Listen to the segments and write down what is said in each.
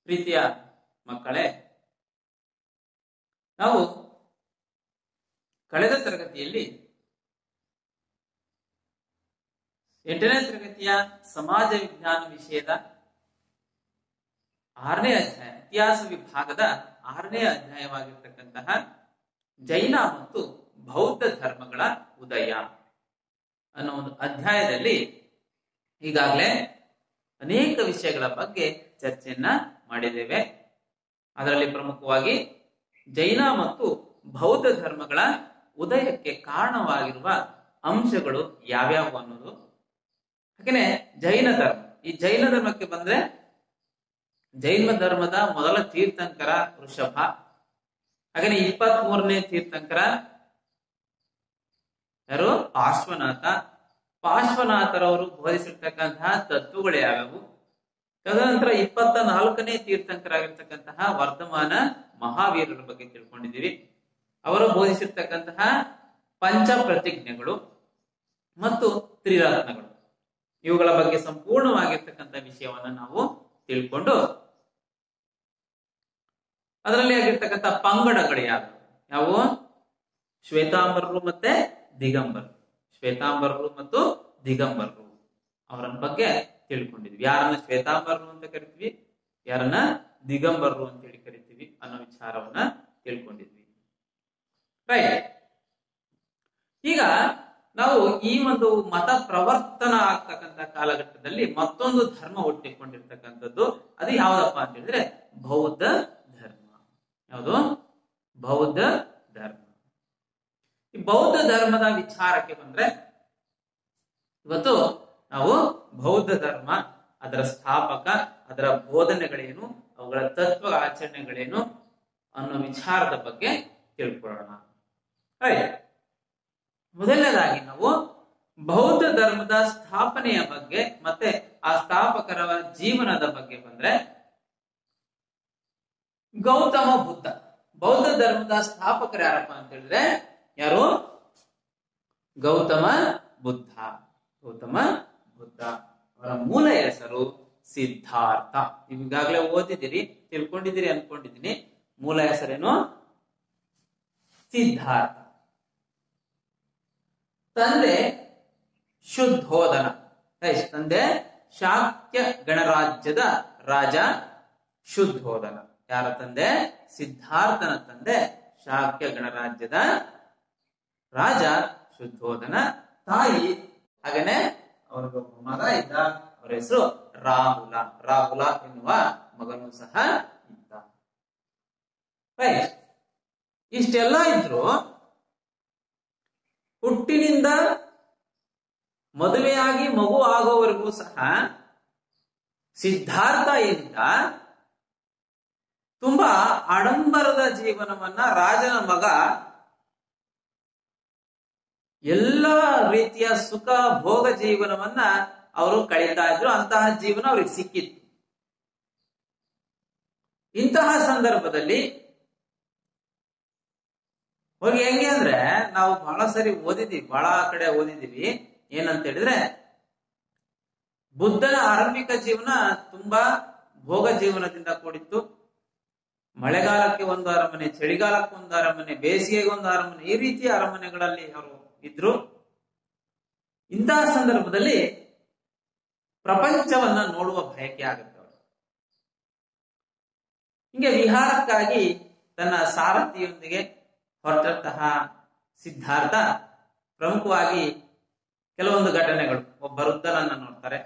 ಪ್ರೀತಿಯ ಮಕ್ಕಳೇ, ನಾವು ಕಳೆದ ತರಗತಿಯಲ್ಲಿ 8ನೇ ತರಗತಿಯ ಸಮಾಜ ವಿಜ್ಞಾನ ವಿಷಯದ 6ನೇ ಅಧ್ಯಾಯ, ಇತಿಹಾಸ ವಿಭಾಗದ 6ನೇ ಅಧ್ಯಾಯವಾಗಿರ್ತಕ್ಕಂತಹ ಜೈನ ಮತ್ತು ಬೌದ್ಧ ಧರ್ಮಗಳ ಉದಯ ಅನ್ನೋ ಒಂದು ಅಧ್ಯಾಯದಲ್ಲಿ ಈಗಾಗಲೇ ಅನೇಕ ವಿಷಯಗಳ ಬಗ್ಗೆ ಚರ್ಚೆಯನ್ನ ಮಾಡಿದ್ದೇವೆ. ಅದರಲ್ಲಿ ಪ್ರಮುಖವಾಗಿ ಜೈನ ಮತ್ತು ಬೌದ್ಧ ಧರ್ಮಗಳ ಉದಯಕ್ಕೆ ಕಾರಣವಾಗಿರುವ ಅಂಶಗಳು ಯಾವ್ಯಾವು ಅನ್ನೋದು. ಹಾಗೇನೆ ಜೈನ ಧರ್ಮ, ಈ ಜೈನ ಧರ್ಮಕ್ಕೆ ಬಂದ್ರೆ ಜೈನ ಧರ್ಮದ ಮೊದಲ ತೀರ್ಥಂಕರ ವೃಷಭ, ಹಾಗೇನೆ 23ನೇ ತೀರ್ಥಂಕರ ಯಾರು? ಪಾರ್ಶ್ವನಾಥ. ಪಾರ್ಶ್ವನಾಥರವರು ಬೋಧಿಸಿರ್ತಕ್ಕಂತಹ ತತ್ವಗಳು ಯಾವ್ಯಾವು? ತದನಂತರ 24ನೇ ತೀರ್ಥಂಕರಾಗಿರ್ತಕ್ಕಂತಹ ವರ್ಧಮಾನ ಮಹಾವೀರರ ಬಗ್ಗೆ ತಿಳ್ಕೊಂಡಿದ್ದೀವಿ. ಅವರು ಬೋಧಿಸಿರ್ತಕ್ಕಂತಹ ಪಂಚ ಪ್ರತಿಜ್ಞೆಗಳು ಮತ್ತು ತ್ರಿರತ್ನಗಳು, ಇವುಗಳ ಬಗ್ಗೆ ಸಂಪೂರ್ಣವಾಗಿರ್ತಕ್ಕಂಥ ವಿಷಯವನ್ನ ನಾವು ತಿಳ್ಕೊಂಡು ಅದರಲ್ಲಿ ಆಗಿರ್ತಕ್ಕಂಥ ಪಂಗಡಗಳು ಯಾವುವು? ಶ್ವೇತಾಂಬರರು ಮತ್ತೆ ದಿಗಂಬರರು. ಶ್ವೇತಾಂಬರರು ಮತ್ತು ದಿಗಂಬರರು ಅವರ ಬಗ್ಗೆ ತಿಳ್ಕೊಂಡಿದ್ವಿ. ಯಾರನ್ನ ಶ್ವೇತಾಂಬರರು ಅಂತ ಕರಿತೀವಿ, ಯಾರನ್ನ ದಿಗಂಬರರು ಅಂತ ಹೇಳಿ ಕರಿತೀವಿ ಅನ್ನೋ ವಿಚಾರವನ್ನ ತಿಳ್ಕೊಂಡಿದ್ವಿ. ರೈಟ್. ಈಗ ನಾವು ಈ ಒಂದು ಮತ ಪ್ರವರ್ತನ ಆಗ್ತಕ್ಕಂಥ ಕಾಲಘಟ್ಟದಲ್ಲಿ ಮತ್ತೊಂದು ಧರ್ಮ ಹುಟ್ಟಿಕೊಂಡಿರ್ತಕ್ಕಂಥದ್ದು, ಅದು ಯಾವ್ದಪ್ಪ ಅಂತ ಹೇಳಿದ್ರೆ ಬೌದ್ಧ ಧರ್ಮ. ಯಾವುದು? ಬೌದ್ಧ ಧರ್ಮ. ಈ ಬೌದ್ಧ ಧರ್ಮದ ವಿಚಾರಕ್ಕೆ ಬಂದ್ರೆ ಇವತ್ತು ನಾವು ಬೌದ್ಧ ಧರ್ಮ, ಅದರ ಸ್ಥಾಪಕ, ಅದರ ಬೋಧನೆಗಳೇನು, ಅವುಗಳ ತತ್ವ ಆಚರಣೆಗಳೇನು ಅನ್ನೋ ವಿಚಾರದ ಬಗ್ಗೆ ತಿಳ್ಕೊಳ್ಳೋಣ. ಮೊದಲನೇದಾಗಿ ನಾವು ಬೌದ್ಧ ಧರ್ಮದ ಸ್ಥಾಪನೆಯ ಬಗ್ಗೆ ಮತ್ತೆ ಆ ಸ್ಥಾಪಕರ ಜೀವನದ ಬಗ್ಗೆ ಬಂದ್ರೆ, ಗೌತಮ ಬುದ್ಧ ಬೌದ್ಧ ಧರ್ಮದ ಸ್ಥಾಪಕರು ಯಾರಪ್ಪ ಅಂತ ಹೇಳಿದ್ರೆ ಯಾರು? ಗೌತಮ ಬುದ್ಧ. ಗೌತಮ ಬುದ್ಧ ಅವರ ಮೂಲ ಹೆಸರು ಸಿದ್ಧಾರ್ಥ. ಈಗಾಗಲೇ ಓದಿದಿರಿ, ತಿಳ್ಕೊಂಡಿದ್ದೀರಿ ಅನ್ಕೊಂಡಿದ್ದೀನಿ. ಮೂಲ ಹೆಸರೇನು? ಸಿದ್ಧಾರ್ಥ. ತಂದೆ ಶುದ್ಧೋಧನ. ತಂದೆ ಶಾಕ್ಯ ಗಣರಾಜ್ಯದ ರಾಜ ಶುದ್ಧೋಧನ. ಯಾರ ತಂದೆ? ಸಿದ್ಧಾರ್ಥನ ತಂದೆ ಶಾಕ್ಯ ಗಣರಾಜ್ಯದ ರಾಜ ಶುದ್ಧೋಧನ. ತಾಯಿ ಹಾಗೇನೆ ಅವ್ರಿಗೊಬ್ಬ ಮಗ ಇದ್ದ, ಅವರ ಹೆಸರು ರಾಹುಲ. ರಾಹುಲ ಎನ್ನುವ ಮಗನೂ ಸಹ ಇದ್ದ. ಇಷ್ಟೆಲ್ಲ ಇದ್ರು ಹುಟ್ಟಿನಿಂದ ಮದುವೆಯಾಗಿ ಮಗು ಆಗೋವರೆಗೂ ಸಹ ಸಿದ್ಧಾರ್ಥ ಏನಿದ್ದ ತುಂಬಾ ಆಡಂಬರದ ಜೀವನವನ್ನ, ರಾಜನ ಮಗ ಎಲ್ಲ ರೀತಿಯ ಸುಖ ಭೋಗ ಜೀವನವನ್ನ ಅವರು ಕಳೀತಾ ಇದ್ರು. ಅಂತಹ ಜೀವನ ಅವ್ರಿಗೆ ಸಿಕ್ಕಿತ್ತು. ಇಂತಹ ಸಂದರ್ಭದಲ್ಲಿ ಹೋಗಿ ಹೆಂಗೆ ಅಂದ್ರೆ, ನಾವು ಬಹಳ ಸರಿ ಓದಿದೀವಿ, ಬಹಳ ಕಡೆ ಓದಿದೀವಿ. ಏನಂತ ಹೇಳಿದ್ರೆ, ಬುದ್ಧನ ಆರಂಭಿಕ ಜೀವನ ತುಂಬಾ ಭೋಗ ಜೀವನದಿಂದ ಕೂಡಿತ್ತು. ಮಳೆಗಾಲಕ್ಕೆ ಒಂದು ಅರಮನೆ, ಚಳಿಗಾಲಕ್ಕೆ ಒಂದು ಅರಮನೆ, ಬೇಸಿಗೆಗೆ ಒಂದು ಅರಮನೆ, ಈ ರೀತಿಯ ಅರಮನೆಗಳಲ್ಲಿ ಅವರು ಇದ್ರು. ಇಂತಹ ಸಂದರ್ಭದಲ್ಲಿ ಪ್ರಪಂಚವನ್ನ ನೋಡುವ ಬಯಕೆ ಆಗುತ್ತೆ ಅವರು. ಹಿಂಗೆ ವಿಹಾರಕ್ಕಾಗಿ ತನ್ನ ಸಾರಥಿಯೊಂದಿಗೆ ಹೊರಟಂತಹ ಸಿದ್ಧಾರ್ಥ ಪ್ರಮುಖವಾಗಿ ಕೆಲವೊಂದು ಘಟನೆಗಳು, ಒಬ್ಬ ವೃದ್ಧನನ್ನ ನೋಡ್ತಾರೆ,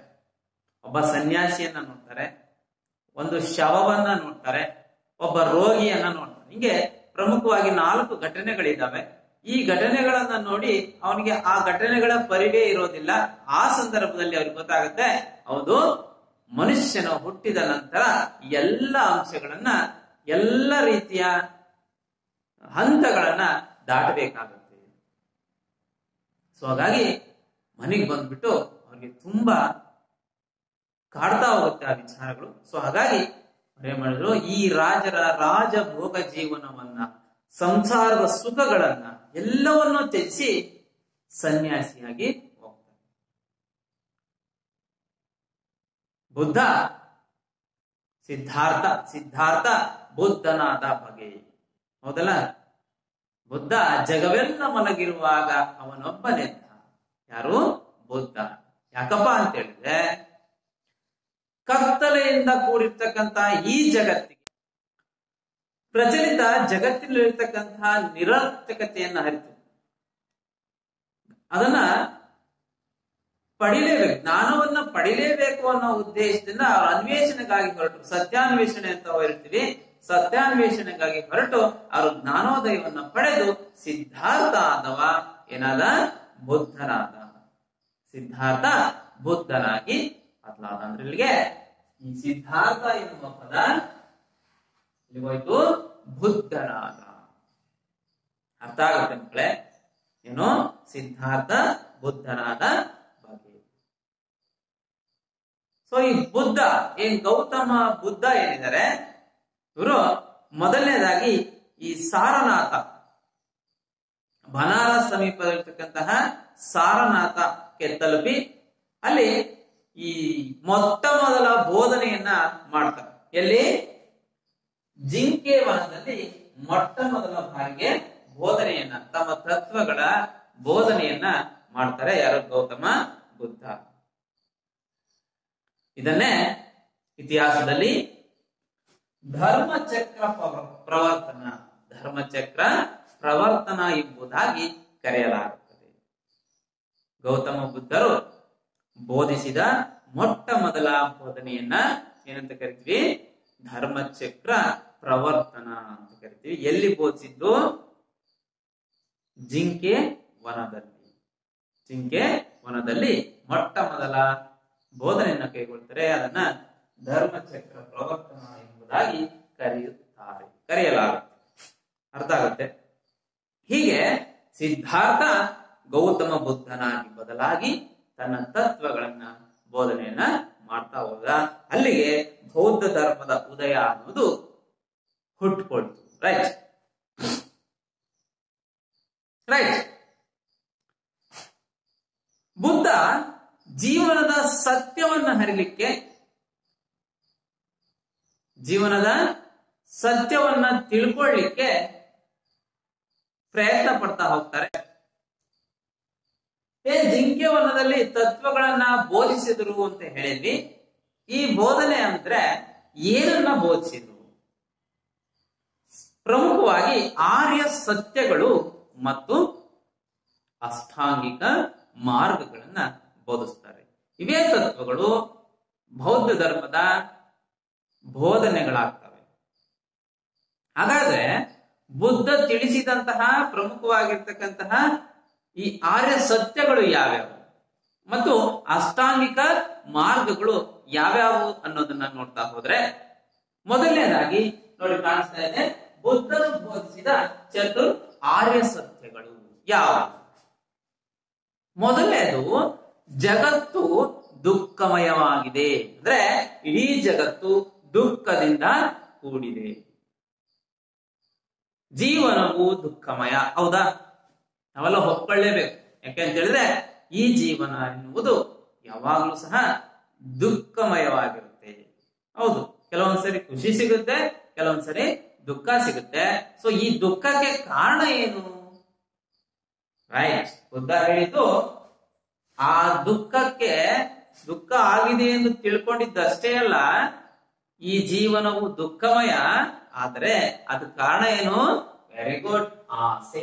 ಒಬ್ಬ ಸನ್ಯಾಸಿಯನ್ನ ನೋಡ್ತಾರೆ, ಒಂದು ಶವವನ್ನ ನೋಡ್ತಾರೆ, ಒಬ್ಬ ರೋಗಿಯನ್ನ ನೋಡ್ತಾರೆ. ಹಿಂಗೆ ಪ್ರಮುಖವಾಗಿ 4 ಘಟನೆಗಳಿದ್ದಾವೆ. ಈ ಘಟನೆಗಳನ್ನ ನೋಡಿ ಅವನಿಗೆ ಆ ಘಟನೆಗಳ ಪರಿವೇ ಇರೋದಿಲ್ಲ. ಆ ಸಂದರ್ಭದಲ್ಲಿ ಅವ್ರಿಗೆ ಗೊತ್ತಾಗುತ್ತೆ, ಹೌದು, ಮನುಷ್ಯನ ಹುಟ್ಟಿದ ನಂತರ ಎಲ್ಲ ಅಂಶಗಳನ್ನ, ಎಲ್ಲ ರೀತಿಯ ಹಂತಗಳನ್ನ ದಾಟಬೇಕಾಗುತ್ತೆ. ಸೊ ಹಾಗಾಗಿ ಮನೆಗೆ ಬಂದ್ಬಿಟ್ಟು ಅವ್ರಿಗೆ ತುಂಬಾ ಕಾಡ್ತಾ ಹೋಗುತ್ತೆ ಆ ವಿಚಾರಗಳು. ಸೊ ಹಾಗಾಗಿ ಏನ್ ಮಾಡಿದ್ರು, ಈ ರಾಜರ ರಾಜಭೋಗ ಜೀವನವನ್ನ, ಸಂಸಾರದ ಸುಖಗಳನ್ನ ಎಲ್ಲವನ್ನೂ ತ್ಯಜಿಸಿ ಸನ್ಯಾಸಿಯಾಗಿ ಹೋಗ್ತಾರೆ. ಬುದ್ಧ ಸಿದ್ಧಾರ್ಥ ಬುದ್ಧನಾದ ಬಗೆ. ಹೌದಲ್ಲ, ಬುದ್ಧ ಜಗವೆಲ್ಲ ಮಲಗಿರುವಾಗ ಅವನೊಬ್ಬನೆದ್ದ. ಯಾರು? ಬುದ್ಧ. ಯಾಕಪ್ಪ ಅಂತ ಹೇಳಿದ್ರೆ, ಕತ್ತಲೆಯಿಂದ ಕೂಡಿರ್ತಕ್ಕಂಥ ಈ ಜಗತ್ತಿಗೆ, ಪ್ರಚಲಿತ ಜಗತ್ತಿನಲ್ಲಿರ್ತಕ್ಕಂತಹ ನಿರರ್ಥಕತೆಯನ್ನ ಅರಿತು ಅದನ್ನ ಪಡಿಲೇಬೇಕು, ಜ್ಞಾನವನ್ನ ಪಡಿಲೇಬೇಕು ಅನ್ನೋ ಉದ್ದೇಶದಿಂದ ಅವ್ರ ಅನ್ವೇಷಣೆಗಾಗಿ ಹೊರಟು, ಸತ್ಯಾನ್ವೇಷಣೆ ಅಂತ ಹೇಳ್ತೀವಿ, ಸತ್ಯಾನ್ವೇಷಣೆಗಾಗಿ ಹೊರಟು ಅವರು ಜ್ಞಾನೋದಯವನ್ನ ಪಡೆದು ಸಿದ್ಧಾರ್ಥ ಆದವ ಏನಾದ? ಬುದ್ಧನಾದ. ಸಿದ್ಧಾರ್ಥ ಬುದ್ಧನಾಗಿ ಬದಲಾದ. ಅಂದ್ರೆ ಇಲ್ಲಿಗೆ ಈ ಸಿದ್ಧಾರ್ಥ ಎನ್ನುವ ಪದ ಇಲ್ಲಿಗೋಯ್ತು, ಬುದ್ಧನಾದ. ಅರ್ಥ ಆಗುತ್ತೆ ಮಕ್ಕಳೇ? ಏನು? ಸಿದ್ಧಾರ್ಥ ಬುದ್ಧನಾದ ಬಗ್ಗೆ. ಸೊ ಈ ಬುದ್ಧ ಗೌತಮ ಬುದ್ಧ ಏನಿದ್ದಾರೆ, ಇವರು ಮೊದಲನೇದಾಗಿ ಈ ಸಾರನಾಥ, ಬನಾರಸ್ ಸಮೀಪದಲ್ಲಿರ್ತಕ್ಕಂತಹ ಸಾರನಾಥಕ್ಕೆ ತಲುಪಿ ಅಲ್ಲಿ ಈ ಮೊಟ್ಟ ಮೊದಲ ಬೋಧನೆಯನ್ನ ಮಾಡ್ತಾರೆ. ಎಲ್ಲಿ? ಜಿಂಕೆ ವನದಲ್ಲಿ ಮೊಟ್ಟ ಮೊದಲ ಬಾರಿಗೆ ಬೋಧನೆಯನ್ನ, ತಮ್ಮ ತತ್ವಗಳ ಬೋಧನೆಯನ್ನ ಮಾಡ್ತಾರೆ. ಯಾರು? ಗೌತಮ ಬುದ್ಧ. ಇದನ್ನೇ ಇತಿಹಾಸದಲ್ಲಿ ಧರ್ಮಚಕ್ರ ಪ್ರವರ್ತನ ಎಂಬುದಾಗಿ ಕರೆಯಲಾಗುತ್ತದೆ. ಗೌತಮ ಬುದ್ಧರು ಬೋಧಿಸಿದ ಮೊಟ್ಟ ಮೊದಲ ಬೋಧನೆಯನ್ನ ಏನಂತ ಕರಿತೀವಿ? ಧರ್ಮಚಕ್ರ ಪ್ರವರ್ತನ ಅಂತ ಕರಿತೀವಿ. ಎಲ್ಲಿ ಬೋಧಿಸಿದ್ದು? ಜಿಂಕೆ ವನದಲ್ಲಿ ಮೊಟ್ಟ ಮೊದಲ ಬೋಧನೆಯನ್ನ ಕೈಗೊಳ್ತಾರೆ. ಅದನ್ನ ಧರ್ಮಚಕ್ರ ಪ್ರವರ್ತನ ಎಂಬುದಾಗಿ ಕರೆಯಲಾಗುತ್ತೆ. ಅರ್ಥ ಆಗುತ್ತೆ? ಹೀಗೆ ಸಿದ್ಧಾರ್ಥ ಗೌತಮ ಬುದ್ಧನಾಗಿ ಬದಲಾಗಿ ತನ್ನ ತತ್ವಗಳನ್ನ ಬೋಧನೆಯನ್ನ ಮಾಡ್ತಾ ಹೋದ. ಅಲ್ಲಿಗೆ ಬೌದ್ಧ ಧರ್ಮದ ಉದಯ ಅನ್ನೋದು ಹುಟ್ಟುಕೊಳ್ತು. ರೈಟ್. ಬುದ್ಧ ಜೀವನದ ಸತ್ಯವನ್ನ ಹರಿಲಿಕ್ಕೆ, ಜೀವನದ ಸತ್ಯವನ್ನ ತಿಳ್ಕೊಳ್ಳಿಕ್ಕೆ ಪ್ರಯತ್ನ ಪಡ್ತಾ ಹೋಗ್ತಾರೆ. ಜಿಂಕೆ ವನದಲ್ಲಿ ತತ್ವಗಳನ್ನ ಬೋಧಿಸಿದ್ರು ಅಂತ ಹೇಳಿದ್ವಿ. ಈ ಬೋಧನೆ ಅಂದ್ರೆ ಏನನ್ನ ಬೋಧಿಸಿದ್ರು? ಪ್ರಮುಖವಾಗಿ ಆರ್ಯ ಸತ್ಯಗಳು ಮತ್ತು ಅಷ್ಟಾಂಗಿಕ ಮಾರ್ಗಗಳನ್ನ ಬೋಧಿಸ್ತಾರೆ. ಇವೇ ತತ್ವಗಳು ಬೌದ್ಧ ಧರ್ಮದ ಬೋಧನೆಗಳಾಗ್ತವೆ. ಹಾಗಾದ್ರೆ ಬುದ್ಧ ತಿಳಿಸಿದಂತಹ ಪ್ರಮುಖವಾಗಿರ್ತಕ್ಕಂತಹ ಈ ಆರ್ಯ ಸತ್ಯಗಳು ಯಾವ್ಯಾವು ಮತ್ತು ಅಷ್ಟಾಂಗಿಕ ಮಾರ್ಗಗಳು ಯಾವ್ಯಾವು ಅನ್ನೋದನ್ನ ನೋಡ್ತಾ ಹೋದ್ರೆ, ಮೊದಲನೇದಾಗಿ ನೋಡಿ ಕಾಣಿಸ್ತಾ ಇದೆ, ಬುದ್ಧನು ಬೋಧಿಸಿದ ಆರ್ಯ ಸತ್ಯಗಳು ಯಾವ? ಮೊದಲನೇದು, ಜಗತ್ತು ದುಃಖಮಯವಾಗಿದೆ. ಅಂದ್ರೆ ಇಡೀ ಜಗತ್ತು ದುಃಖದಿಂದ ಕೂಡಿದೆ. ಜೀವನವು ದುಃಖಮಯ. ಹೌದಾ? ನಾವೆಲ್ಲ ಒಪ್ಕೊಳ್ಳೇಬೇಕು. ಯಾಕೆಂತ ಹೇಳಿದ್ರೆ ಈ ಜೀವನ ಎನ್ನುವುದು ಯಾವಾಗ್ಲೂ ಸಹ ದುಃಖಮಯವಾಗಿರುತ್ತೆ. ಹೌದು, ಕೆಲವೊಂದ್ಸರಿ ಖುಷಿ ಸಿಗುತ್ತೆ, ಕೆಲವೊಂದ್ಸರಿ ದುಃಖ ಸಿಗುತ್ತೆ. ಸೊ ಈ ದುಃಖಕ್ಕೆ ಕಾರಣ ಏನು? ರೈಟ್. ಬುದ್ಧ ಹೇಳಿದ್ದು, ಆ ದುಃಖಕ್ಕೆ ದುಃಖ ಆಗಿದೆ ಎಂದು ತಿಳ್ಕೊಂಡಿದ್ದಷ್ಟೇ ಅಲ್ಲ, ಈ ಜೀವನವು ದುಃಖಮಯ. ಆದರೆ ಅದು ಕಾರಣ ಏನು? ವೆರಿ ಗುಡ್, ಆಸೆ.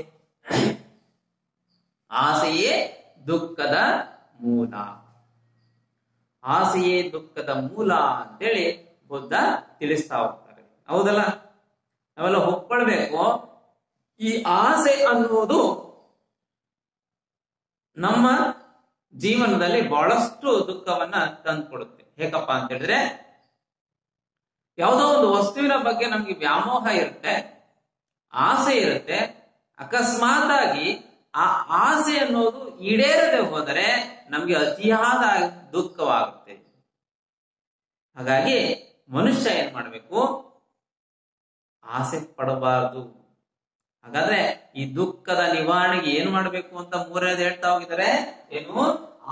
ಆಸೆಯೇ ದುಃಖದ ಮೂಲ. ಆಸೆಯೇ ದುಃಖದ ಮೂಲ ಅಂತೇಳಿ ಬುದ್ಧ ತಿಳಿಸ್ತಾ ಹೋಗ್ತಾರೆ. ಹೌದಲ್ಲ? ನಾವೆಲ್ಲ ಒಪ್ಕೊಳ್ಬೇಕು. ಈ ಆಸೆ ಅನ್ನುವುದು ನಮ್ಮ ಜೀವನದಲ್ಲಿ ಬಹಳಷ್ಟು ದುಃಖವನ್ನ ತಂದುಕೊಡುತ್ತೆ. ಹೇಗಪ್ಪ ಅಂತ ಹೇಳಿದ್ರೆ, ಯಾವುದೋ ಒಂದು ವಸ್ತುವಿನ ಬಗ್ಗೆ ನಮ್ಗೆ ವ್ಯಾಮೋಹ ಇರುತ್ತೆ, ಆಸೆ ಇರುತ್ತೆ. ಅಕಸ್ಮಾತ್ ಆಗಿ ಆ ಆಸೆ ಅನ್ನೋದು ಈಡೇರದೆ ಹೋದರೆ ನಮ್ಗೆ ಅತಿಯಾದ ದುಃಖವಾಗುತ್ತೆ. ಹಾಗಾಗಿ ಮನುಷ್ಯ ಏನ್ ಮಾಡ್ಬೇಕು? ಆಸೆ ಪಡಬಾರದು. ಹಾಗಾದ್ರೆ ಈ ದುಃಖದ ನಿವಾರಣೆಗೆ ಏನ್ ಮಾಡ್ಬೇಕು ಅಂತ ಮೂರನೇದು ಹೇಳ್ತಾ ಹೋಗಿದ್ದಾರೆ. ಏನು?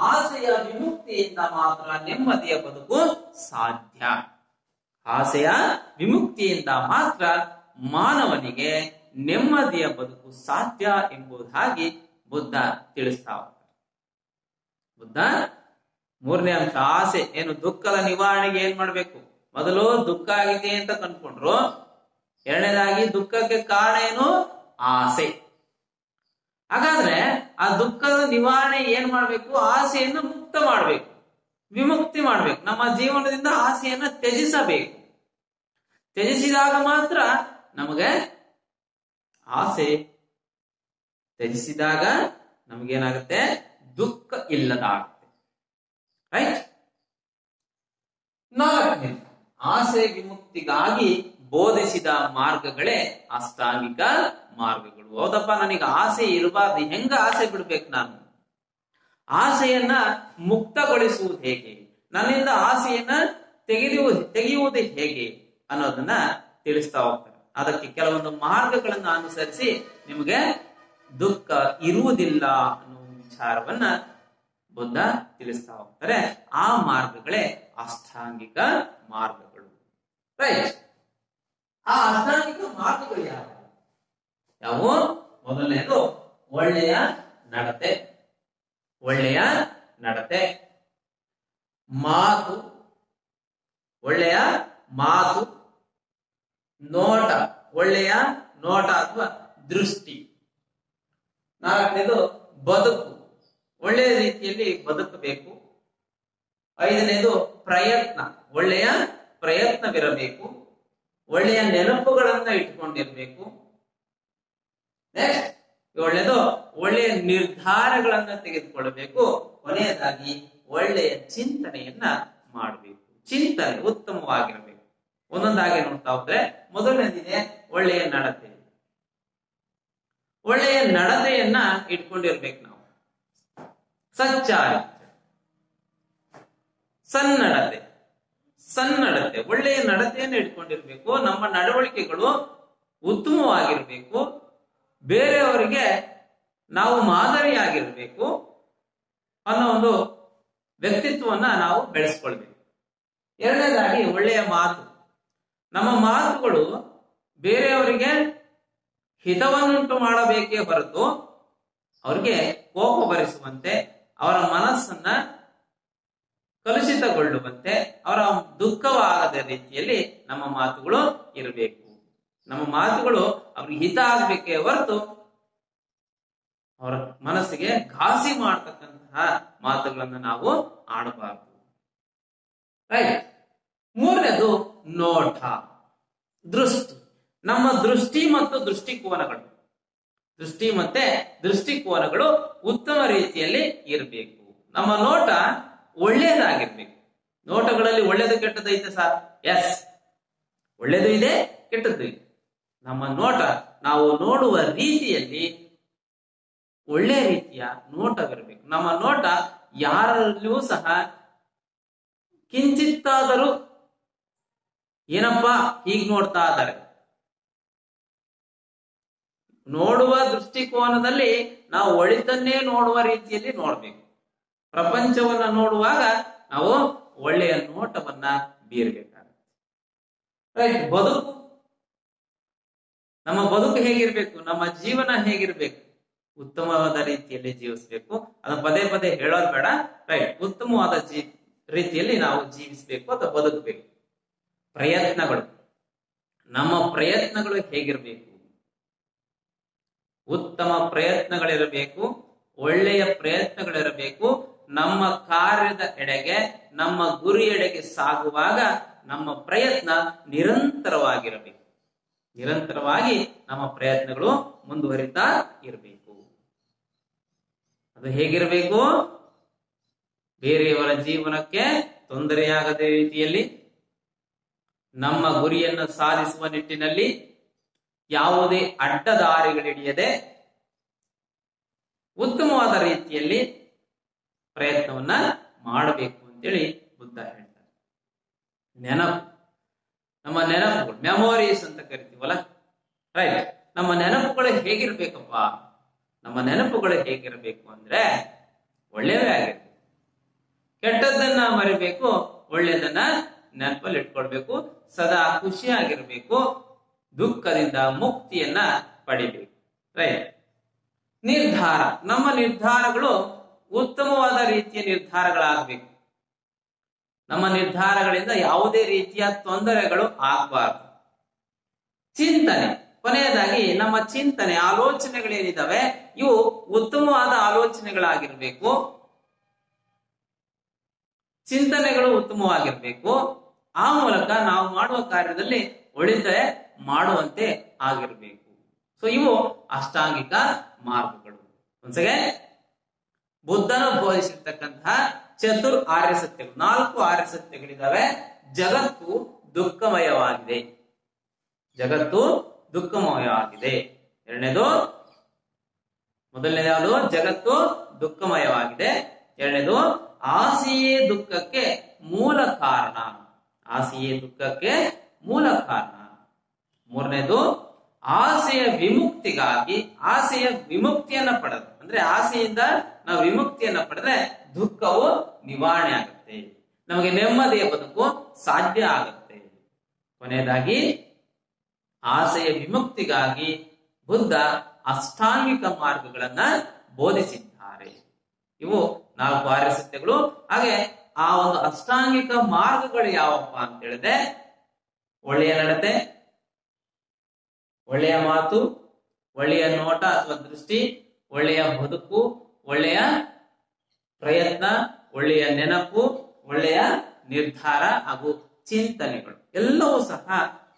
ಆಸೆಯ ವಿಮುಕ್ತಿಯಿಂದ ಮಾತ್ರ ನೆಮ್ಮದಿಯ ಬದುಕು ಸಾಧ್ಯ. ಆಸೆಯ ವಿಮುಕ್ತಿಯಿಂದ ಮಾತ್ರ ಮಾನವನಿಗೆ ನೆಮ್ಮದಿಯ ಬದುಕು ಸಾಧ್ಯ ಎಂಬುದಾಗಿ ಬುದ್ಧ ತಿಳಿಸ್ತಾ ಹೋಗ್ತಾರೆ. ಬುದ್ಧ ಮೂರನೇ ಅಂಶ ಆಸೆ ಏನು, ದುಃಖದ ನಿವಾರಣೆಗೆ ಏನ್ ಮಾಡ್ಬೇಕು? ಮೊದಲು ದುಃಖ ಆಗಿದೆ ಅಂತ ಕಂಡ್ಕೊಂಡ್ರು. ಎರಡನೇದಾಗಿ ದುಃಖಕ್ಕೆ ಕಾರಣ ಏನು? ಆಸೆ. ಹಾಗಾದ್ರೆ ಆ ದುಃಖದ ನಿವಾರಣೆ ಏನ್ ಮಾಡ್ಬೇಕು? ಆಸೆಯನ್ನು ಮುಕ್ತ ಮಾಡ್ಬೇಕು, ವಿಮುಕ್ತಿ ಮಾಡ್ಬೇಕು. ನಮ್ಮ ಜೀವನದಿಂದ ಆಸೆಯನ್ನ ತ್ಯಜಿಸಬೇಕು. ತ್ಯಜಿಸಿದಾಗ ಮಾತ್ರ ನಮಗೆ ಆಸೆ, ತ್ಯಜಿಸಿದಾಗ ನಮಗೇನಾಗುತ್ತೆ? ದುಃಖ ಇಲ್ಲದಾಗುತ್ತೆ. ರೈಟ್. ನಾಲ್ಕನೇ, ಆಸೆ ವಿಮುಕ್ತಿಗಾಗಿ ಬೋಧಿಸಿದ ಮಾರ್ಗಗಳೇ ಅಷ್ಟಾಂಗಿಕ ಮಾರ್ಗಗಳು. ಹೌದಪ್ಪ, ನನಗೆ ಆಸೆ ಇರಬಾರ್ದು, ಹೆಂಗ ಆಸೆ ಬಿಡ್ಬೇಕು? ನಾನು ಆಸೆಯನ್ನ ಮುಕ್ತಗೊಳಿಸುವುದು ಹೇಗೆ, ನನ್ನಿಂದ ಆಸೆಯನ್ನ ತೆಗೆಯುವುದು ಹೇಗೆ ಅನ್ನೋದನ್ನ ತಿಳಿಸ್ತಾ ಹೋಗ್ತಾರೆ. ಅದಕ್ಕೆ ಕೆಲವೊಂದು ಮಾರ್ಗಗಳನ್ನು ಅನುಸರಿಸಿ ನಿಮಗೆ ದುಃಖ ಇರುವುದಿಲ್ಲ ಅನ್ನೋ ವಿಚಾರವನ್ನ ಬುದ್ಧ ತಿಳಿಸ್ತಾ ಹೋಗ್ತಾರೆ. ಆ ಮಾರ್ಗಗಳೇ ಅಷ್ಟಾಂಗಿಕ ಮಾರ್ಗಗಳು. ರೈಟ್. ಆ ಅಷ್ಟಾಂಗಿಕ ಮಾರ್ಗಗಳು ಯಾವುವು? ಮೊದಲನೇದು ಒಳ್ಳೆಯ ನಡತೆ. ಒಳ್ಳೆಯ ನಡತೆ, ಮಾತು, ಒಳ್ಳೆಯ ಮಾತು, ನೋಟ, ಒಳ್ಳೆಯ ನೋಟ ಅಥವಾ ದೃಷ್ಟಿ. ನಾಲ್ಕನೇದು ಬದುಕು, ಒಳ್ಳೆಯ ರೀತಿಯಲ್ಲಿ ಬದುಕಬೇಕು. ಐದನೇದು ಪ್ರಯತ್ನ, ಒಳ್ಳೆಯ ಪ್ರಯತ್ನವಿರಬೇಕು. ಒಳ್ಳೆಯ ನೆನಪುಗಳನ್ನ ಇಟ್ಕೊಂಡಿರ್ಬೇಕು. ನೆಕ್ಸ್ಟ್ ಏಳನೇದು ಒಳ್ಳೆಯ ನಿರ್ಧಾರಗಳನ್ನ ತೆಗೆದುಕೊಳ್ಳಬೇಕು. ಕೊನೆಯದಾಗಿ ಒಳ್ಳೆಯ ಚಿಂತನೆಯನ್ನ ಮಾಡಬೇಕು. ಚಿಂತನೆ ಉತ್ತಮವಾಗಿರಬೇಕು. ಒಂದೊಂದಾಗಿ ನೋಡ್ತಾ ಹೋದ್ರೆ ಮೊದಲನೇದಿದೆ ಒಳ್ಳೆಯ ನಡತೆ. ಒಳ್ಳೆಯ ನಡತೆಯನ್ನ ಇಟ್ಕೊಂಡಿರ್ಬೇಕು ನಾವು. ಸಚ್ಚಾರಿತ್ರ್ಯ, ಸನ್ನಡತೆ, ಸನ್ನಡತೆ, ಒಳ್ಳೆಯ ನಡತೆಯನ್ನು ಇಟ್ಕೊಂಡಿರ್ಬೇಕು. ನಮ್ಮ ನಡವಳಿಕೆಗಳು ಉತ್ತಮವಾಗಿರ್ಬೇಕು. ಬೇರೆಯವರಿಗೆ ನಾವು ಮಾದರಿಯಾಗಿರ್ಬೇಕು ಅನ್ನೋ ಒಂದು ವ್ಯಕ್ತಿತ್ವವನ್ನ ನಾವು ಬೆಳೆಸ್ಕೊಳ್ಬೇಕು. ಎರಡನೇದಾಗಿ ಒಳ್ಳೆಯ ಮಾತು. ನಮ್ಮ ಮಾತುಗಳು ಬೇರೆಯವರಿಗೆ ಹಿತವನ್ನುಂಟು ಮಾಡಬೇಕೇ ಹೊರತು ಅವರಿಗೆ ಕೋಪ ಬರಿಸುವಂತೆ, ಅವರ ಮನಸ್ಸನ್ನ ಕಲುಷಿತಗೊಳ್ಳುವಂತೆ, ಅವರ ದುಃಖವಾಗದ ರೀತಿಯಲ್ಲಿ ನಮ್ಮ ಮಾತುಗಳು ಇರಬೇಕು. ನಮ್ಮ ಮಾತುಗಳು ಅವ್ರಿಗೆ ಹಿತ ಆಗ್ಬೇಕೇ ಹೊರತು ಅವರ ಮನಸ್ಸಿಗೆ ಘಾಸಿ ಮಾಡತಕ್ಕಂತಹ ಮಾತುಗಳನ್ನ ನಾವು ಆಡಬಾರದು. ರೈಟ್. ಮೂರನೇದು ನೋಟ, ದೃಷ್ಟಿ. ನಮ್ಮ ದೃಷ್ಟಿ ಮತ್ತು ದೃಷ್ಟಿಕೋನಗಳು, ದೃಷ್ಟಿ ಮತ್ತೆ ದೃಷ್ಟಿಕೋನಗಳು ಉತ್ತಮ ರೀತಿಯಲ್ಲಿ ಇರಬೇಕು. ನಮ್ಮ ನೋಟ ಒಳ್ಳೆಯದಾಗಿರ್ಬೇಕು. ನೋಟಗಳಲ್ಲಿ ಒಳ್ಳೇದು ಕೆಟ್ಟದ್ದು ಐತೆ ಸರ್? ಎಸ್, ಒಳ್ಳೇದು ಇದೆ, ಕೆಟ್ಟದ್ದು ಇದೆ. ನಮ್ಮ ನೋಟ, ನಾವು ನೋಡುವ ರೀತಿಯಲ್ಲಿ ಒಳ್ಳೆ ರೀತಿಯ ನೋಟವಿರಬೇಕು. ನಮ್ಮ ನೋಟ ಯಾರಲ್ಲಿಯೂ ಸಹ ಕಿಂಚಿತ್ತಾದರೂ ಏನಪ್ಪಾ ಹೀಗೆ ನೋಡ್ತಾ ಇದ್ದಾರೆ, ನೋಡುವ ದೃಷ್ಟಿಕೋನದಲ್ಲಿ ನಾವು ಒಳಿತನ್ನೇ ನೋಡುವ ರೀತಿಯಲ್ಲಿ ನೋಡ್ಬೇಕು. ಪ್ರಪಂಚವನ್ನ ನೋಡುವಾಗ ನಾವು ಒಳ್ಳೆಯ ನೋಟವನ್ನ ಬೀರ್ಬೇಕಾಗುತ್ತೆ. ರೈಟ್. ಬದುಕು, ನಮ್ಮ ಬದುಕು ಹೇಗಿರ್ಬೇಕು, ನಮ್ಮ ಜೀವನ ಹೇಗಿರ್ಬೇಕು? ಉತ್ತಮವಾದ ರೀತಿಯಲ್ಲಿ ಜೀವಿಸ್ಬೇಕು. ಅದನ್ನ ಪದೇ ಪದೇ ಹೇಳೋದು ಬೇಡ. ರೈಟ್. ಉತ್ತಮವಾದ ರೀತಿಯಲ್ಲಿ ನಾವು ಜೀವಿಸ್ಬೇಕು ಅಥವಾ ಬದುಕಬೇಕು. ಪ್ರಯತ್ನಗಳು, ನಮ್ಮ ಪ್ರಯತ್ನಗಳು ಹೇಗಿರ್ಬೇಕು? ಉತ್ತಮ ಪ್ರಯತ್ನಗಳಿರಬೇಕು, ಒಳ್ಳೆಯ ಪ್ರಯತ್ನಗಳಿರಬೇಕು. ನಮ್ಮ ಕಾರ್ಯದ ಎಡೆಗೆ, ನಮ್ಮ ಗುರಿಯೆಡೆಗೆ ಸಾಗುವಾಗ ನಮ್ಮ ಪ್ರಯತ್ನ ನಿರಂತರವಾಗಿರಬೇಕು. ನಿರಂತರವಾಗಿ ನಮ್ಮ ಪ್ರಯತ್ನಗಳು ಮುಂದುವರಿತಾ ಇರಬೇಕು. ಅದು ಹೇಗಿರಬೇಕು? ಬೇರೆಯವರ ಜೀವನಕ್ಕೆ ತೊಂದರೆಯಾಗದ ರೀತಿಯಲ್ಲಿ, ನಮ್ಮ ಗುರಿಯನ್ನು ಸಾಧಿಸುವ ನಿಟ್ಟಿನಲ್ಲಿ ಯಾವುದೇ ಅಡ್ಡದಾರಿಗಳಿಡಿಯದೆ ಉತ್ತಮವಾದ ರೀತಿಯಲ್ಲಿ ಪ್ರಯತ್ನವನ್ನ ಮಾಡಬೇಕು ಅಂತೇಳಿ ಬುದ್ಧ ಹೇಳ್ತಾರೆ. ನೆನಪು, ನಮ್ಮ ನೆನಪುಗಳು, ಮೆಮೊರೀಸ್ ಅಂತ ಕರಿತೀವಲ್ಲ. ರೈಟ್. ನಮ್ಮ ನೆನಪುಗಳು ಹೇಗಿರ್ಬೇಕಪ್ಪ? ನಮ್ಮ ನೆನಪುಗಳು ಹೇಗಿರಬೇಕು ಅಂದ್ರೆ ಒಳ್ಳೆಯವೇ ಆಗಿರ್ಬೇಕು. ಕೆಟ್ಟದ್ದನ್ನ ಮರಿಬೇಕು, ಒಳ್ಳೆಯದನ್ನ ನೆನಪಲ್ಲಿ ಇಟ್ಕೊಳ್ಬೇಕು. ಸದಾ ಖುಷಿಯಾಗಿರ್ಬೇಕು, ದುಃಖದಿಂದ ಮುಕ್ತಿಯನ್ನ ಪಡಿಬೇಕು. ರೈಟ್. ನಿರ್ಧಾರ, ನಮ್ಮ ನಿರ್ಧಾರಗಳು ಉತ್ತಮವಾದ ರೀತಿಯ ನಿರ್ಧಾರಗಳಾಗಬೇಕು. ನಮ್ಮ ನಿರ್ಧಾರಗಳಿಂದ ಯಾವುದೇ ರೀತಿಯ ತೊಂದರೆಗಳು ಆಗಬಾರದು. ಚಿಂತನೆ, ಕೊನೆಯದಾಗಿ ನಮ್ಮ ಚಿಂತನೆ, ಆಲೋಚನೆಗಳೇನಿದಾವೆ ಇವು ಉತ್ತಮವಾದ ಆಲೋಚನೆಗಳಾಗಿರ್ಬೇಕು. ಚಿಂತನೆಗಳು ಉತ್ತಮವಾಗಿರ್ಬೇಕು. ಆ ಮೂಲಕ ನಾವು ಮಾಡುವ ಕಾರ್ಯದಲ್ಲಿ ಒಳಿತೆ ಮಾಡುವಂತೆ ಆಗಿರ್ಬೇಕು. ಸೊ ಇವು ಅಷ್ಟಾಂಗಿಕ ಮಾರ್ಗಗಳು. ಒಂದ್ಸಗೆ ಬುದ್ಧನು ಬೋಧಿಸಿರ್ತಕ್ಕಂತಹ ಚತುರ್ ಆರ್ಯ ಸತ್ಯಗಳು, 4 ಆರ್ಯ ಸತ್ಯಗಳಿದಾವೆ. ಜಗತ್ತು ದುಃಖಮಯವಾಗಿದೆ, ಜಗತ್ತು ದುಃಖಮಯವಾಗಿದೆ. ಎರಡನೇದು, ಮೊದಲನೇದು ಯಾವುದು? ಜಗತ್ತು ದುಃಖಮಯವಾಗಿದೆ. ಎರಡನೇದು, ಆಸೆಯೇ ದುಃಖಕ್ಕೆ ಮೂಲ ಕಾರಣ, ಆಸೆಯೇ ದುಃಖಕ್ಕೆ ಮೂಲ ಕಾರಣ. ಮೂರನೇದು, ಆಸೆಯ ವಿಮುಕ್ತಿಗಾಗಿ, ಆಸೆಯ ವಿಮುಕ್ತಿಯನ್ನ ಪಡೆದು, ಅಂದ್ರೆ ಆಸೆಯಿಂದ ನಾವು ವಿಮುಕ್ತಿಯನ್ನ ಪಡೆದ್ರೆ ದುಃಖವು ನಿವಾರಣೆ ಆಗುತ್ತೆ, ನಮಗೆ ನೆಮ್ಮದಿಯ ಬದುಕು ಸಾಧ್ಯ ಆಗುತ್ತೆ. ಕೊನೆಯದಾಗಿ ಆಸೆಯ ವಿಮುಕ್ತಿಗಾಗಿ ಬುದ್ಧ ಅಷ್ಟಾಂಗಿಕ ಮಾರ್ಗಗಳನ್ನ ಬೋಧಿಸಿದ್ದಾರೆ. ಇವು 4 ಆರ್ಯ ಸತ್ಯಗಳು. ಹಾಗೆ ಆ ಒಂದು ಅಷ್ಟಾಂಗಿಕ ಮಾರ್ಗಗಳು ಯಾವಪ್ಪ ಅಂತ ಹೇಳಿದ್ರೆ, ಒಳ್ಳೆಯ ನಡತೆ, ಒಳ್ಳೆಯ ಮಾತು, ಒಳ್ಳೆಯ ನೋಟ ಅಥವಾ ದೃಷ್ಟಿ, ಒಳ್ಳೆಯ ಬದುಕು, ಒಳ್ಳೆಯ ಪ್ರಯತ್ನ, ಒಳ್ಳೆಯ ನೆನಪು, ಒಳ್ಳೆಯ ನಿರ್ಧಾರ ಹಾಗೂ ಚಿಂತನೆಗಳು ಎಲ್ಲವೂ ಸಹ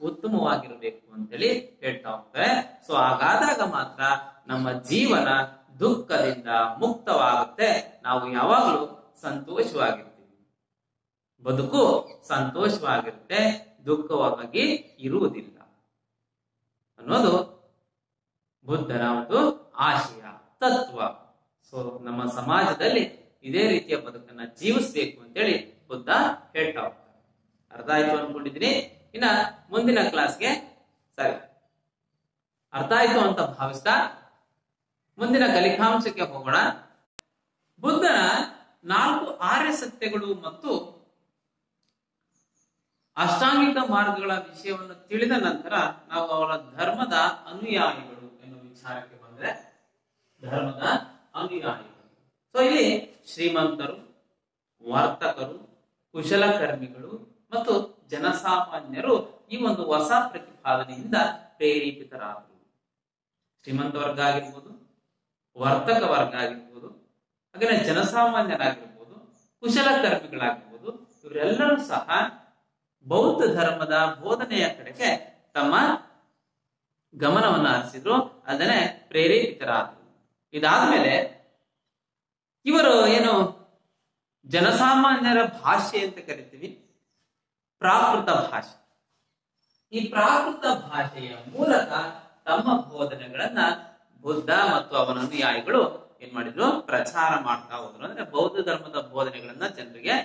ಉತ್ತಮವಾಗಿರಬೇಕು ಅಂತೇಳಿ ಹೇಳ್ತಾ ಹೋಗ್ತಾರೆ. ಸೊ ಹಾಗಾದಾಗ ಮಾತ್ರ ನಮ್ಮ ಜೀವನ ದುಃಖದಿಂದ ಮುಕ್ತವಾಗುತ್ತೆ. ನಾವು ಯಾವಾಗಲೂ ಸಂತೋಷವಾಗಿರ್ತೀವಿ, ಬದುಕು ಸಂತೋಷವಾಗಿರುತ್ತೆ, ದುಃಖವಾಗಿ ಇರುವುದಿಲ್ಲ ಅನ್ನೋದು ಬುದ್ಧನ ಒಂದು ಆಶಯ, ತತ್ವ. ಸೊ ನಮ್ಮ ಸಮಾಜದಲ್ಲಿ ಇದೇ ರೀತಿಯ ಬದುಕನ್ನ ಜೀವಿಸಬೇಕು ಅಂತೇಳಿ ಬುದ್ಧ ಹೇಳ್ತಾ ಹೋಗ್ತಾರೆ. ಅರ್ಥ ಆಯ್ತು ಅನ್ಕೊಂಡಿದ್ದೀನಿ. ಇನ್ನ ಮುಂದಿನ ಕ್ಲಾಸ್ಗೆ ಸರಿ ಅರ್ಥ ಆಯ್ತು ಅಂತ ಭಾವಿಸ್ತಾ ಮುಂದಿನ ಕಲಿಕಾಂಶಕ್ಕೆ ಹೋಗೋಣ. ಬುದ್ಧನ 4 ಆರ್ಯ ಸತ್ಯಗಳು ಮತ್ತು ಅಷ್ಟಾಂಗಿಕ ಮಾರ್ಗಗಳ ವಿಷಯವನ್ನು ತಿಳಿದ ನಂತರ ನಾವು ಅವರ ಧರ್ಮದ ಅನುಯಾಯಿಗಳು ಎನ್ನುವ ವಿಚಾರಕ್ಕೆ ಬಂದ್ರೆ, ಧರ್ಮದ ಅನುಯಾಯಿಗಳು. ಸೊ ಇಲ್ಲಿ ಶ್ರೀಮಂತರು, ವರ್ತಕರು, ಕುಶಲಕರ್ಮಿಗಳು ಮತ್ತು ಜನಸಾಮಾನ್ಯರು ಈ ಒಂದು ಹೊಸ ಪ್ರತಿಪಾದನೆಯಿಂದ ಪ್ರೇರೇಪಿತರಾದರು. ಶ್ರೀಮಂತ ವರ್ಗ ಆಗಿರ್ಬೋದು, ವರ್ತಕ ವರ್ಗ ಆಗಿರ್ಬೋದು, ಹಾಗೆ ಜನಸಾಮಾನ್ಯರಾಗಿರ್ಬೋದು, ಕುಶಲಕರ್ಮಿಗಳಾಗಿರ್ಬೋದು, ಇವರೆಲ್ಲರೂ ಸಹ ಬೌದ್ಧ ಧರ್ಮದ ಬೋಧನೆಯ ಕಡೆಗೆ ತಮ್ಮ ಗಮನವನ್ನು ಹರಿಸಿದ್ರು, ಅದನ್ನೇ ಪ್ರೇರೇಪಿತರಾದರು. ಇದಾದ್ಮೇಲೆ ಇವರು ಏನು ಜನಸಾಮಾನ್ಯರ ಭಾಷೆ ಅಂತ ಕರಿತೀವಿ, ಪ್ರಾಕೃತ ಭಾಷೆ, ಈ ಪ್ರಾಕೃತ ಭಾಷೆಯ ಮೂಲಕ ತಮ್ಮ ಬೋಧನೆಗಳನ್ನ ಬುದ್ಧ ಮತ್ತು ಅವನ ಅನುಯಾಯಿಗಳು ಏನ್ ಮಾಡಿದ್ರು? ಪ್ರಚಾರ ಮಾಡ್ತಾ ಹೋದ್ರು. ಅಂದ್ರೆ ಬೌದ್ಧ ಧರ್ಮದ ಬೋಧನೆಗಳನ್ನ ಜನರಿಗೆ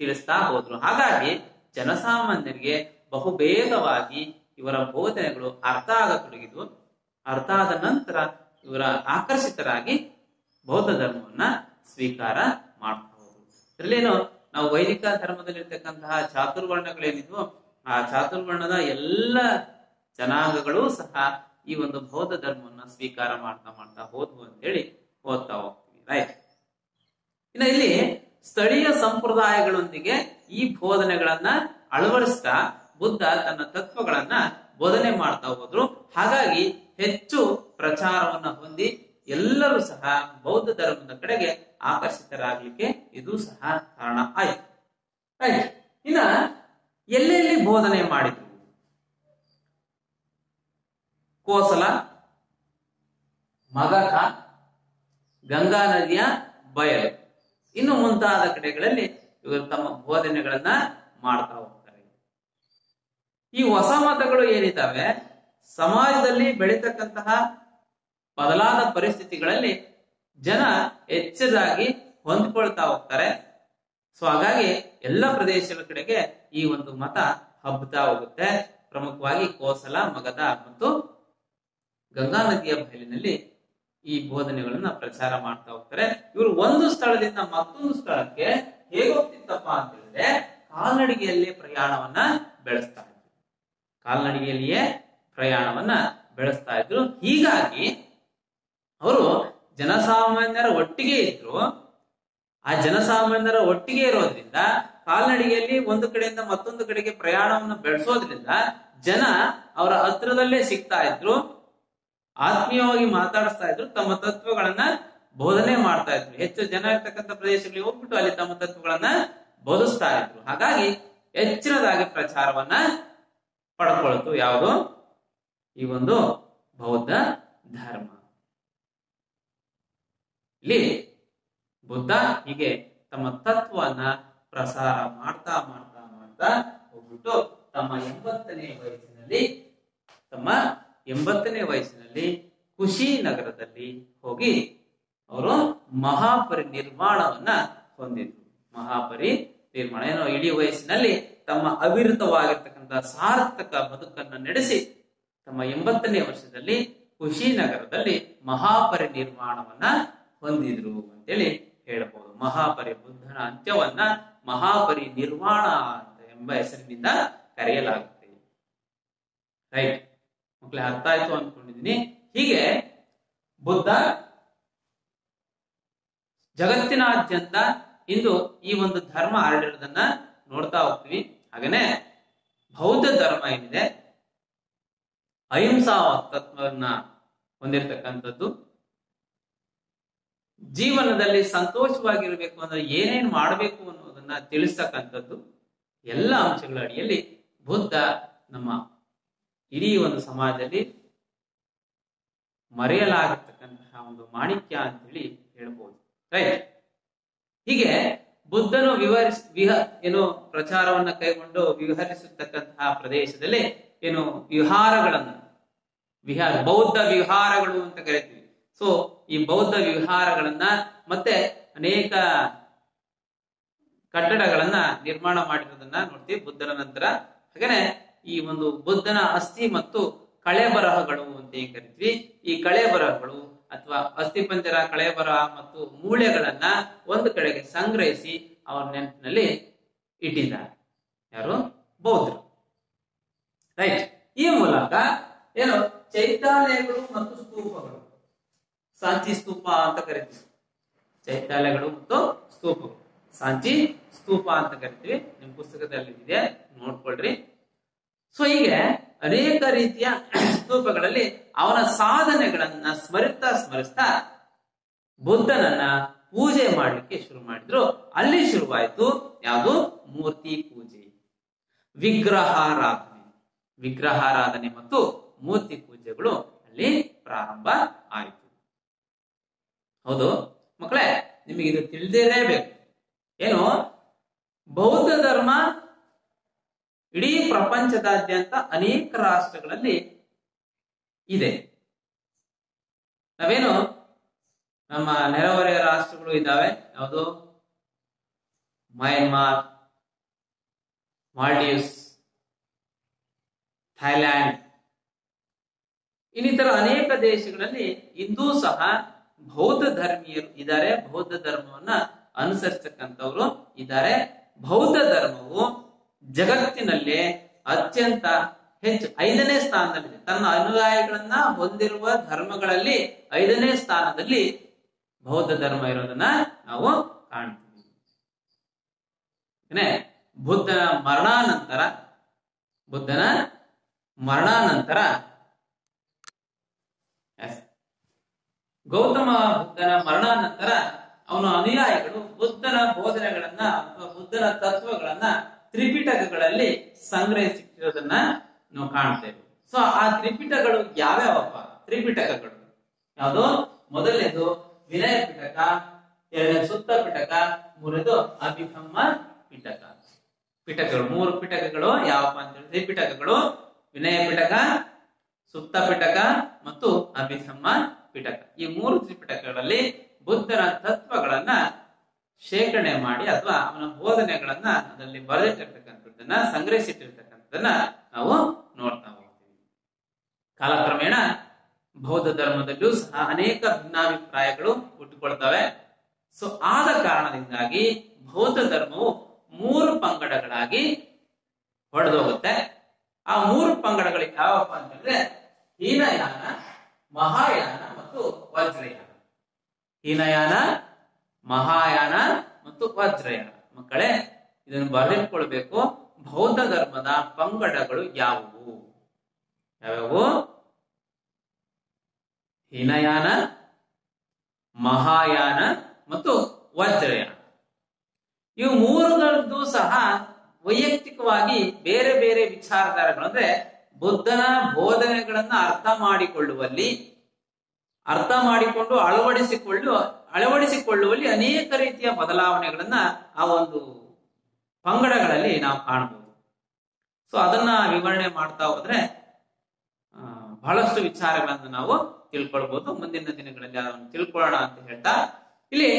ತಿಳಿಸ್ತಾ ಹೋದ್ರು. ಹಾಗಾಗಿ ಜನಸಾಮಾನ್ಯರಿಗೆ ಬಹುಬೇಗವಾಗಿ ಇವರ ಬೋಧನೆಗಳು ಅರ್ಥ ಆಗತೊಡಗಿದ್ವು. ಅರ್ಥ ಆದ ನಂತರ ಇವರ ಆಕರ್ಷಿತರಾಗಿ ಬೌದ್ಧ ಧರ್ಮವನ್ನ ಸ್ವೀಕಾರ ಮಾಡ್ತಾ ಹೋದ್ರು. ಇದರಲ್ಲೇನು ನಾವು ವೈದಿಕ ಧರ್ಮದಲ್ಲಿರ್ತಕ್ಕಂತಹ ಚಾತುರ್ವರ್ಣಗಳೇನಿದ್ವು, ಆ ಚಾತುರ್ವರ್ಣದ ಎಲ್ಲ ಜನಾಂಗಗಳು ಸಹ ಈ ಒಂದು ಬೌದ್ಧ ಧರ್ಮವನ್ನ ಸ್ವೀಕಾರ ಮಾಡ್ತಾ ಹೋದ್ವು ಅಂತೇಳಿ ಓದ್ತಾ ಹೋಗ್ತೀವಿ. ರೈಟ್. ಇನ್ನು ಇಲ್ಲಿ ಸ್ಥಳೀಯ ಸಂಪ್ರದಾಯಗಳೊಂದಿಗೆ ಈ ಬೋಧನೆಗಳನ್ನ ಅಳವಡಿಸ್ತಾ ಬುದ್ಧ ತನ್ನ ತತ್ವಗಳನ್ನ ಬೋಧನೆ ಮಾಡ್ತಾ ಹೋದ್ರು. ಹಾಗಾಗಿ ಹೆಚ್ಚು ಪ್ರಚಾರವನ್ನ ಹೊಂದಿ ಎಲ್ಲರೂ ಸಹ ಬೌದ್ಧ ಧರ್ಮದ ಕಡೆಗೆ ಆಕರ್ಷಿತರಾಗ್ಲಿಕ್ಕೆ ಇದು ಸಹ ಕಾರಣ ಆಯ್ತು. ರೈಟ್. ಇನ್ನ ಎಲ್ಲೆಲ್ಲಿ ಬೋಧನೆ ಮಾಡಿದ್ರು? ಕೋಸಲ, ಮಗಧ, ಗಂಗಾ ನದಿಯ ಬಯಲು, ಇನ್ನು ಮುಂತಾದ ಕಡೆಗಳಲ್ಲಿ ಇವರು ತಮ್ಮ ಬೋಧನೆಗಳನ್ನ ಮಾಡ್ತಾ ಹೋಗ್ತಾರೆ. ಈ ಹೊಸ ಮತಗಳು ಏನಿದ್ದಾವೆ, ಸಮಾಜದಲ್ಲಿ ಬೆಳೀತಕ್ಕಂತಹ ಬದಲಾದ ಪರಿಸ್ಥಿತಿಗಳಲ್ಲಿ ಜನ ಹೆಚ್ಚಾಗಿ ಹೊಂದ್ಕೊಳ್ತಾ ಹೋಗ್ತಾರೆ. ಸೊ ಹಾಗಾಗಿ ಎಲ್ಲ ಪ್ರದೇಶಗಳ ಕಡೆಗೆ ಈ ಒಂದು ಮತ ಹಬ್ಬತಾ ಹೋಗುತ್ತೆ. ಪ್ರಮುಖವಾಗಿ ಕೋಸಲ, ಮಗಧ ಮತ್ತು ಗಂಗಾ ನದಿಯ ಬಯಲಿನಲ್ಲಿ ಈ ಬೋಧನೆಗಳನ್ನ ಪ್ರಚಾರ ಮಾಡ್ತಾ ಹೋಗ್ತಾರೆ. ಇವರು ಒಂದು ಸ್ಥಳದಿಂದ ಮತ್ತೊಂದು ಸ್ಥಳಕ್ಕೆ ಹೇಗೆ ಹೋಗ್ತಿತ್ತಪ್ಪ ಅಂತ ಹೇಳಿದ್ರೆ ಕಾಲ್ನಡಿಗೆಯಲ್ಲಿ ಪ್ರಯಾಣವನ್ನ ಬೆಳೆಸ್ತಾ ಇದ್ರು. ಕಾಲ್ನಡಿಗೆಯಲ್ಲಿಯೇ ಪ್ರಯಾಣವನ್ನ ಬೆಳೆಸ್ತಾ ಇದ್ರು. ಹೀಗಾಗಿ ಅವರು ಜನಸಾಮಾನ್ಯರ ಒಟ್ಟಿಗೆ ಇದ್ರು. ಆ ಜನಸಾಮಾನ್ಯರ ಒಟ್ಟಿಗೆ ಇರೋದ್ರಿಂದ ಕಾಲ್ನಡಿಗೆಯಲ್ಲಿ ಒಂದು ಕಡೆಯಿಂದ ಮತ್ತೊಂದು ಕಡೆಗೆ ಪ್ರಯಾಣವನ್ನು ಬೆಳೆಸೋದ್ರಿಂದ ಜನ ಅವರ ಹತ್ರದಲ್ಲೇ ಸಿಗ್ತಾ ಇದ್ರು, ಆತ್ಮೀಯವಾಗಿ ಮಾತಾಡಿಸ್ತಾ ಇದ್ರು, ತಮ್ಮ ತತ್ವಗಳನ್ನ ಬೋಧನೆ ಮಾಡ್ತಾ ಇದ್ರು. ಹೆಚ್ಚು ಜನ ಇರ್ತಕ್ಕಂಥ ಪ್ರದೇಶಗಳಿಗೆ ಹೋಗ್ಬಿಟ್ಟು ಅಲ್ಲಿ ತಮ್ಮ ತತ್ವಗಳನ್ನ ಬೋಧಿಸ್ತಾ ಇದ್ರು. ಹಾಗಾಗಿ ಹೆಚ್ಚಿನದಾಗಿ ಪ್ರಚಾರವನ್ನ ಪಡ್ಕೊಳ್ತು ಯಾವುದು ಈ ಒಂದು ಬೌದ್ಧ ಧರ್ಮ. ಇಲ್ಲಿ ಬುದ್ಧ ಹೀಗೆ ತಮ್ಮ ತತ್ವವನ್ನ ಪ್ರಸಾರ ಮಾಡ್ತಾ ಮಾಡ್ತಾ ಮಾಡ್ತಾ ಹೋಗ್ಬಿಟ್ಟು ತಮ್ಮ 80ನೇ ವಯಸ್ಸಿನಲ್ಲಿ ಕುಶಿನಗರದಲ್ಲಿ ಹೋಗಿ ಅವರು ಮಹಾಪರಿನಿರ್ವಾಣವನ್ನ ಹೊಂದಿದ್ರು. ಮಹಾಪರಿನಿರ್ವಾಣ ಏನೋ ಇಡೀ ವಯಸ್ಸಿನಲ್ಲಿ ತಮ್ಮ ಅವಿರತವಾಗಿರ್ತಕ್ಕಂಥ ಸಾರ್ಥಕ ಬದುಕನ್ನ ನಡೆಸಿ ತಮ್ಮ 80ನೇ ವರ್ಷದಲ್ಲಿ ಕುಶಿನಗರದಲ್ಲಿ ಮಹಾಪರಿನಿರ್ವಾಣವನ್ನ ಹೊಂದಿದ್ರು ಅಂತೇಳಿ ಹೇಳಬಹುದು. ಬುದ್ಧನ ಅಂತ್ಯವನ್ನ ಮಹಾಪರಿನಿರ್ವಾಣ ಅಂತ ಎಂಬ ಹೆಸರಿನಿಂದ ಕರೆಯಲಾಗುತ್ತೆ. ರೈಟ್ ಮಕ್ಕಳೇ, ಅರ್ಥ ಆಯ್ತು ಅನ್ಕೊಂಡಿದ್ದೀನಿ. ಹೀಗೆ ಬುದ್ಧ ಜಗತ್ತಿನಾದ್ಯಂತ ಇಂದು ಈ ಒಂದು ಧರ್ಮ ಹರಡಿರೋದನ್ನ ನೋಡ್ತಾ ಹೋಗ್ತೀವಿ. ಹಾಗೇನೆ ಬೌದ್ಧ ಧರ್ಮ ಏನಿದೆ ಅಹಿಂಸಾ ತತ್ವವನ್ನ ಹೊಂದಿರತಕ್ಕಂಥದ್ದು. ಜೀವನದಲ್ಲಿ ಸಂತೋಷವಾಗಿರ್ಬೇಕು ಅಂದ್ರೆ ಏನೇನ್ ಮಾಡಬೇಕು ಅನ್ನೋದನ್ನ ತಿಳಿಸ್ತಕ್ಕಂಥದ್ದು. ಎಲ್ಲ ಅಂಶಗಳ ಅಡಿಯಲ್ಲಿ ಬುದ್ಧ ನಮ್ಮ ಇಡೀ ಒಂದು ಸಮಾಜದಲ್ಲಿ ಮರೆಯಲಾಗಿರ್ತಕ್ಕಂತಹ ಒಂದು ಮಾಣಿಕ್ಯ ಅಂತೇಳಿ ಹೇಳ್ಬೋದು. ರೈಟ್. ಹೀಗೆ ಬುದ್ಧನು ಏನು ಪ್ರಚಾರವನ್ನ ಕೈಗೊಂಡು ವಿಹರಿಸತಕ್ಕಂತಹ ಪ್ರದೇಶದಲ್ಲಿ ಏನು ಬೌದ್ಧ ವಿಹಾರಗಳು ಅಂತ ಕರಿತೀವಿ. ಸೊ ಈ ಬೌದ್ಧ ವಿಹಾರಗಳನ್ನ ಮತ್ತೆ ಅನೇಕ ಕಟ್ಟಡಗಳನ್ನ ನಿರ್ಮಾಣ ಮಾಡಿರೋದನ್ನ ನೋಡ್ತೀವಿ ಬುದ್ಧನ ನಂತರ. ಹಾಗೇನೆ ಈ ಒಂದು ಬುದ್ಧನ ಅಸ್ಥಿ ಮತ್ತು ಕಳೆಬರಹಗಳು ಅಂತ ಏನ್ ಕರಿತೀವಿ, ಈ ಕಳೆಬರಹಗಳು ಅಥವಾ ಅಸ್ಥಿಪಂಜರ, ಕಳೆಬರಹ ಮತ್ತು ಮೂಳೆಗಳನ್ನ ಒಂದು ಕಡೆಗೆ ಸಂಗ್ರಹಿಸಿ ಅವರ ನೆನಪಿನಲ್ಲಿ ಇಟ್ಟಿದ್ದಾರೆ. ಯಾರು? ಬೌದ್ಧರು. ರೈಟ್. ಈ ಮೂಲಕ ಏನು ಚೈತ್ಯಾಲಯಗಳು ಮತ್ತು ಸ್ತೂಪಗಳು, ಸಾಂಚಿ ಸ್ತೂಪ ಅಂತ ಕರಿತೀವಿ. ಚೈತ್ಯಾಲಯಗಳು ಮತ್ತು ಸ್ತೂಪಗಳು, ಸಾಂಚಿ ಸ್ತೂಪ ಅಂತ ಕರಿತೀವಿ. ನಿಮ್ ಪುಸ್ತಕದಲ್ಲಿ ಇದೆ, ನೋಡ್ಕೊಳ್ರಿ. ಸೊ ಹೀಗೆ ಅನೇಕ ರೀತಿಯ ಸ್ತೂಪಗಳಲ್ಲಿ ಅವನ ಸಾಧನೆಗಳನ್ನ ಸ್ಮರಿಸ್ತಾ ಬುದ್ಧನನ್ನ ಪೂಜೆ ಮಾಡ್ಲಿಕ್ಕೆ ಶುರು ಮಾಡಿದ್ರು. ಅಲ್ಲಿ ಶುರುವಾಯಿತು ಯಾವುದು? ಮೂರ್ತಿ ಪೂಜೆ, ವಿಗ್ರಹಾರಾಧನೆ ಮತ್ತು ಮೂರ್ತಿ ಪೂಜೆಗಳು ಅಲ್ಲಿ ಪ್ರಾರಂಭ ಆಯಿತು. ಹೌದು ಮಕ್ಕಳೇ, ನಿಮಗೆ ಇದು ತಿಳಿದೇಬೇಕು. ಏನು? ಬೌದ್ಧ ಧರ್ಮ ಇಡೀ ಪ್ರಪಂಚದಾದ್ಯಂತ ಅನೇಕ ರಾಷ್ಟ್ರಗಳಲ್ಲಿ ಇದೆ. ನಾವೇನು ನಮ್ಮ ನೆರೆಹೊರೆಯ ರಾಷ್ಟ್ರಗಳು ಇದ್ದಾವೆ. ಯಾವುದು? ಮಯನ್ಮಾರ್, ಮಾಲ್ಡೀವ್ಸ್, ಥೈಲ್ಯಾಂಡ್, ಇನ್ನಿತರ ಅನೇಕ ದೇಶಗಳಲ್ಲಿ ಇಂದೂ ಸಹ ಬೌದ್ಧ ಧರ್ಮೀಯರು ಇದ್ದಾರೆ. ಬೌದ್ಧ ಧರ್ಮವನ್ನ ಅನುಸರಿಸತಕ್ಕಂಥವ್ರು ಇದ್ದಾರೆ. ಬೌದ್ಧ ಧರ್ಮವು ಜಗತ್ತಿನಲ್ಲೇ ಅತ್ಯಂತ ಹೆಚ್ಚು 5ನೇ ಸ್ಥಾನದಲ್ಲಿದೆ. ತನ್ನ ಅನುಯಾಯಿಗಳನ್ನ ಹೊಂದಿರುವ ಧರ್ಮಗಳಲ್ಲಿ 5ನೇ ಸ್ಥಾನದಲ್ಲಿ ಬೌದ್ಧ ಧರ್ಮ ಇರೋದನ್ನ ನಾವು ಕಾಣ್ತೀವಿ. ಬುದ್ಧನ ಮರಣಾನಂತರ ಗೌತಮ ಬುದ್ಧನ ಮರಣಾನಂತರ ಅವನ ಅನುಯಾಯಿಗಳು ಬುದ್ಧನ ಬೋಧನೆಗಳನ್ನ ಅಥವಾ ಬುದ್ಧನ ತತ್ವಗಳನ್ನ ತ್ರಿಪಿಟಕಗಳಲ್ಲಿ ಸಂಗ್ರಹಿಸಿಟ್ಟಿರೋದನ್ನ ನಾವು ಕಾಣ್ತೇವೆ. ಸೊ ಆ ತ್ರಿಪಿಟಕಗಳು ಯಾವ್ಯಾವಪ್ಪ? ತ್ರಿಪಿಟಕಗಳು ಯಾವುದು? ಮೊದಲನೇದು ವಿನಯ ಪಿಟಕ, ಎರಡನೇ ಸುತ್ತ ಪಿಟಕ, ಮೂರನೇದು ಅಭಿಧಮ್ಮ ಪಿಟಕ. ಪಿಟಕಗಳು 3 ಪಿಟಕಗಳು ಯಾವಪ್ಪ ಅಂತ ಹೇಳಿ ತ್ರಿಪಿಟಕಗಳು ವಿನಯ ಪಿಟಕ, ಸುತ್ತ ಪಿಟಕ ಮತ್ತು ಅಭಿಧಮ್ಮ ಪಿಟಕ. ಈ 3 ತ್ರಿಪಿಟಕಗಳಲ್ಲಿ ಬುದ್ಧನ ತತ್ವಗಳನ್ನ ಶೇಖರಣೆ ಮಾಡಿ ಅಥವಾ ಅವನ ಬೋಧನೆಗಳನ್ನ ಅದರಲ್ಲಿ ಬರೆದಿಟ್ಟಿರ್ತಕ್ಕಂಥದ್ದನ್ನ ಸಂಗ್ರಹಿಸಿಟ್ಟಿರ್ತಕ್ಕಂಥದ್ದನ್ನ ನಾವು ನೋಡ್ತಾ ಹೋಗ್ತೀವಿ. ಕಾಲಕ್ರಮೇಣ ಬೌದ್ಧ ಧರ್ಮದಲ್ಲೂ ಸಹ ಅನೇಕ ಭಿನ್ನಾಭಿಪ್ರಾಯಗಳು ಹುಟ್ಟುಕೊಳ್ತವೆ. ಸೊ ಆದ ಕಾರಣದಿಂದಾಗಿ ಬೌದ್ಧ ಧರ್ಮವು 3 ಪಂಗಡಗಳಾಗಿ ಹೊಡೆದೋಗುತ್ತೆ. ಆ ಮೂರು ಪಂಗಡಗಳು ಯಾವಪ್ಪ ಅಂತಂದ್ರೆ ಹೀನಯಾನ, ಮಹಾಯಾನ ಮತ್ತು ವಜ್ರಯಾನ. ಹೀನಯಾನ, ಮಹಾಯಾನ ಮತ್ತು ವಜ್ರಯಾನ. ಮಕ್ಕಳೇ, ಇದನ್ನು ಬರೆದಿಟ್ಕೊಳ್ಬೇಕು. ಬೌದ್ಧ ಧರ್ಮದ ಪಂಗಡಗಳು ಯಾವುವು? ಯಾವ್ಯಾವು? ಹೀನಯಾನ, ಮಹಾಯಾನ ಮತ್ತು ವಜ್ರಯಾನ. ಇವು ಮೂರುಗಳದ್ದು ಸಹ ವೈಯಕ್ತಿಕವಾಗಿ ಬೇರೆ ಬೇರೆ ವಿಚಾರಧಾರೆಗಳು, ಅಂದ್ರೆ ಬುದ್ಧನ ಬೋಧನೆಗಳನ್ನ ಅರ್ಥ ಮಾಡಿಕೊಂಡು ಅಳವಡಿಸಿಕೊಳ್ಳುವಲ್ಲಿ ಅನೇಕ ರೀತಿಯ ಬದಲಾವಣೆಗಳನ್ನ ಆ ಒಂದು ಪಂಗಡಗಳಲ್ಲಿ ನಾವು ಕಾಣಬಹುದು. ಸೊ ಅದನ್ನ ವಿವರಣೆ ಮಾಡ್ತಾ ಹೋದ್ರೆ ಬಹಳಷ್ಟು ವಿಚಾರಗಳನ್ನ ನಾವು ತಿಳ್ಕೊಳ್ಬಹುದು. ಮುಂದಿನ ದಿನಗಳಲ್ಲಿ ಅದನ್ನು ತಿಳ್ಕೊಳ್ಳೋಣ ಅಂತ ಹೇಳ್ತಾ, ಇಲ್ಲಿ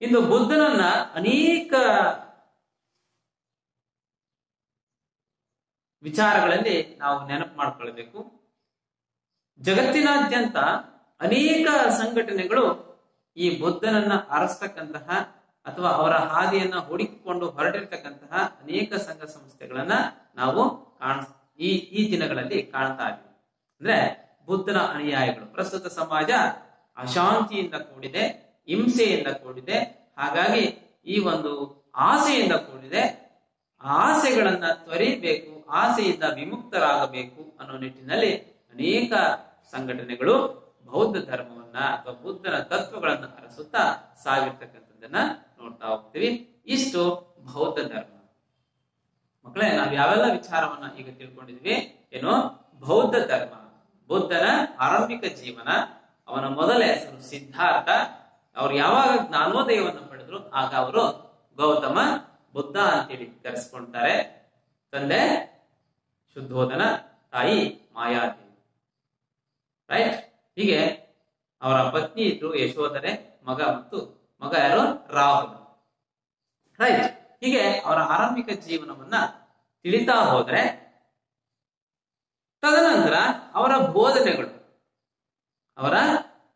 ಇಂದು ಬುದ್ಧನನ್ನ ಅನೇಕ ವಿಚಾರಗಳಲ್ಲಿ ನಾವು ನೆನಪು ಮಾಡ್ಕೊಳ್ಬೇಕು. ಜಗತ್ತಿನಾದ್ಯಂತ ಅನೇಕ ಸಂಘಟನೆಗಳು ಈ ಬುದ್ಧನನ್ನ ಅರಸ್ತಕ್ಕಂತಹ ಅಥವಾ ಅವರ ಹಾದಿಯನ್ನ ಹುಡುಕಿಕೊಂಡು ಹೊರಟಿರ್ತಕ್ಕಂತಹ ಅನೇಕ ಸಂಘ ಸಂಸ್ಥೆಗಳನ್ನ ನಾವು ಈ ದಿನಗಳಲ್ಲಿ ಕಾಣ್ತಾ ಇದ್ದೀವಿ. ಅಂದ್ರೆ ಬುದ್ಧನ ಅನುಯಾಯಿಗಳು. ಪ್ರಸ್ತುತ ಸಮಾಜ ಅಶಾಂತಿಯಿಂದ ಕೂಡಿದೆ, ಹಿಂಸೆಯಿಂದ ಕೂಡಿದೆ. ಹಾಗಾಗಿ ಈ ಒಂದು ಆಸೆಯಿಂದ ಕೂಡಿದೆ. ಆ ಆಸೆಗಳನ್ನ ತೊರೆಯಬೇಕು, ಆಸೆಯಿಂದ ವಿಮುಕ್ತರಾಗಬೇಕು ಅನ್ನೋ ನಿಟ್ಟಿನಲ್ಲಿ ಅನೇಕ ಸಂಘಟನೆಗಳು ಬೌದ್ಧ ಧರ್ಮವನ್ನ ಅಥವಾ ಬುದ್ಧನ ತತ್ವಗಳನ್ನ ಅರಸುತ್ತಾ ಸಾಗಿರ್ತಕ್ಕಂಥದ್ದನ್ನ ನೋಡ್ತಾ ಹೋಗ್ತೀವಿ. ಇಷ್ಟು ಬೌದ್ಧ ಧರ್ಮ. ಮಕ್ಕಳೇ, ನಾವು ಯಾವೆಲ್ಲ ವಿಚಾರವನ್ನ ಈಗ ತಿಳ್ಕೊಂಡಿದ್ವಿ? ಏನು? ಬೌದ್ಧ ಧರ್ಮ, ಬುದ್ಧನ ಆರಂಭಿಕ ಜೀವನ, ಅವನ ಮೊದಲ ಹೆಸರು ಸಿದ್ಧಾರ್ಥ. ಅವ್ರು ಯಾವಾಗ ಜ್ಞಾನೋದಯವನ್ನು ಪಡೆದ್ರು ಆಗ ಅವರು ಗೌತಮ ಬುದ್ಧ ಅಂತೇಳಿ ಕರೆಸ್ಕೊಳ್ತಾರೆ. ತಂದೆ ಶುದ್ಧೋಧನ, ತಾಯಿ ಮಾಯಾದೇವಿ. ರೈಟ್. ಹೀಗೆ ಅವರ ಪತ್ನಿ ಇದ್ರು ಯಶೋಧರೆ, ಮಗ ಯಾರು? ರಾಹುಲ. ರೈಟ್. ಹೀಗೆ ಅವರ ಆರಂಭಿಕ ಜೀವನವನ್ನ ತಿಳಿತಾ ಹೋದ್ರೆ ತದನಂತರ ಅವರ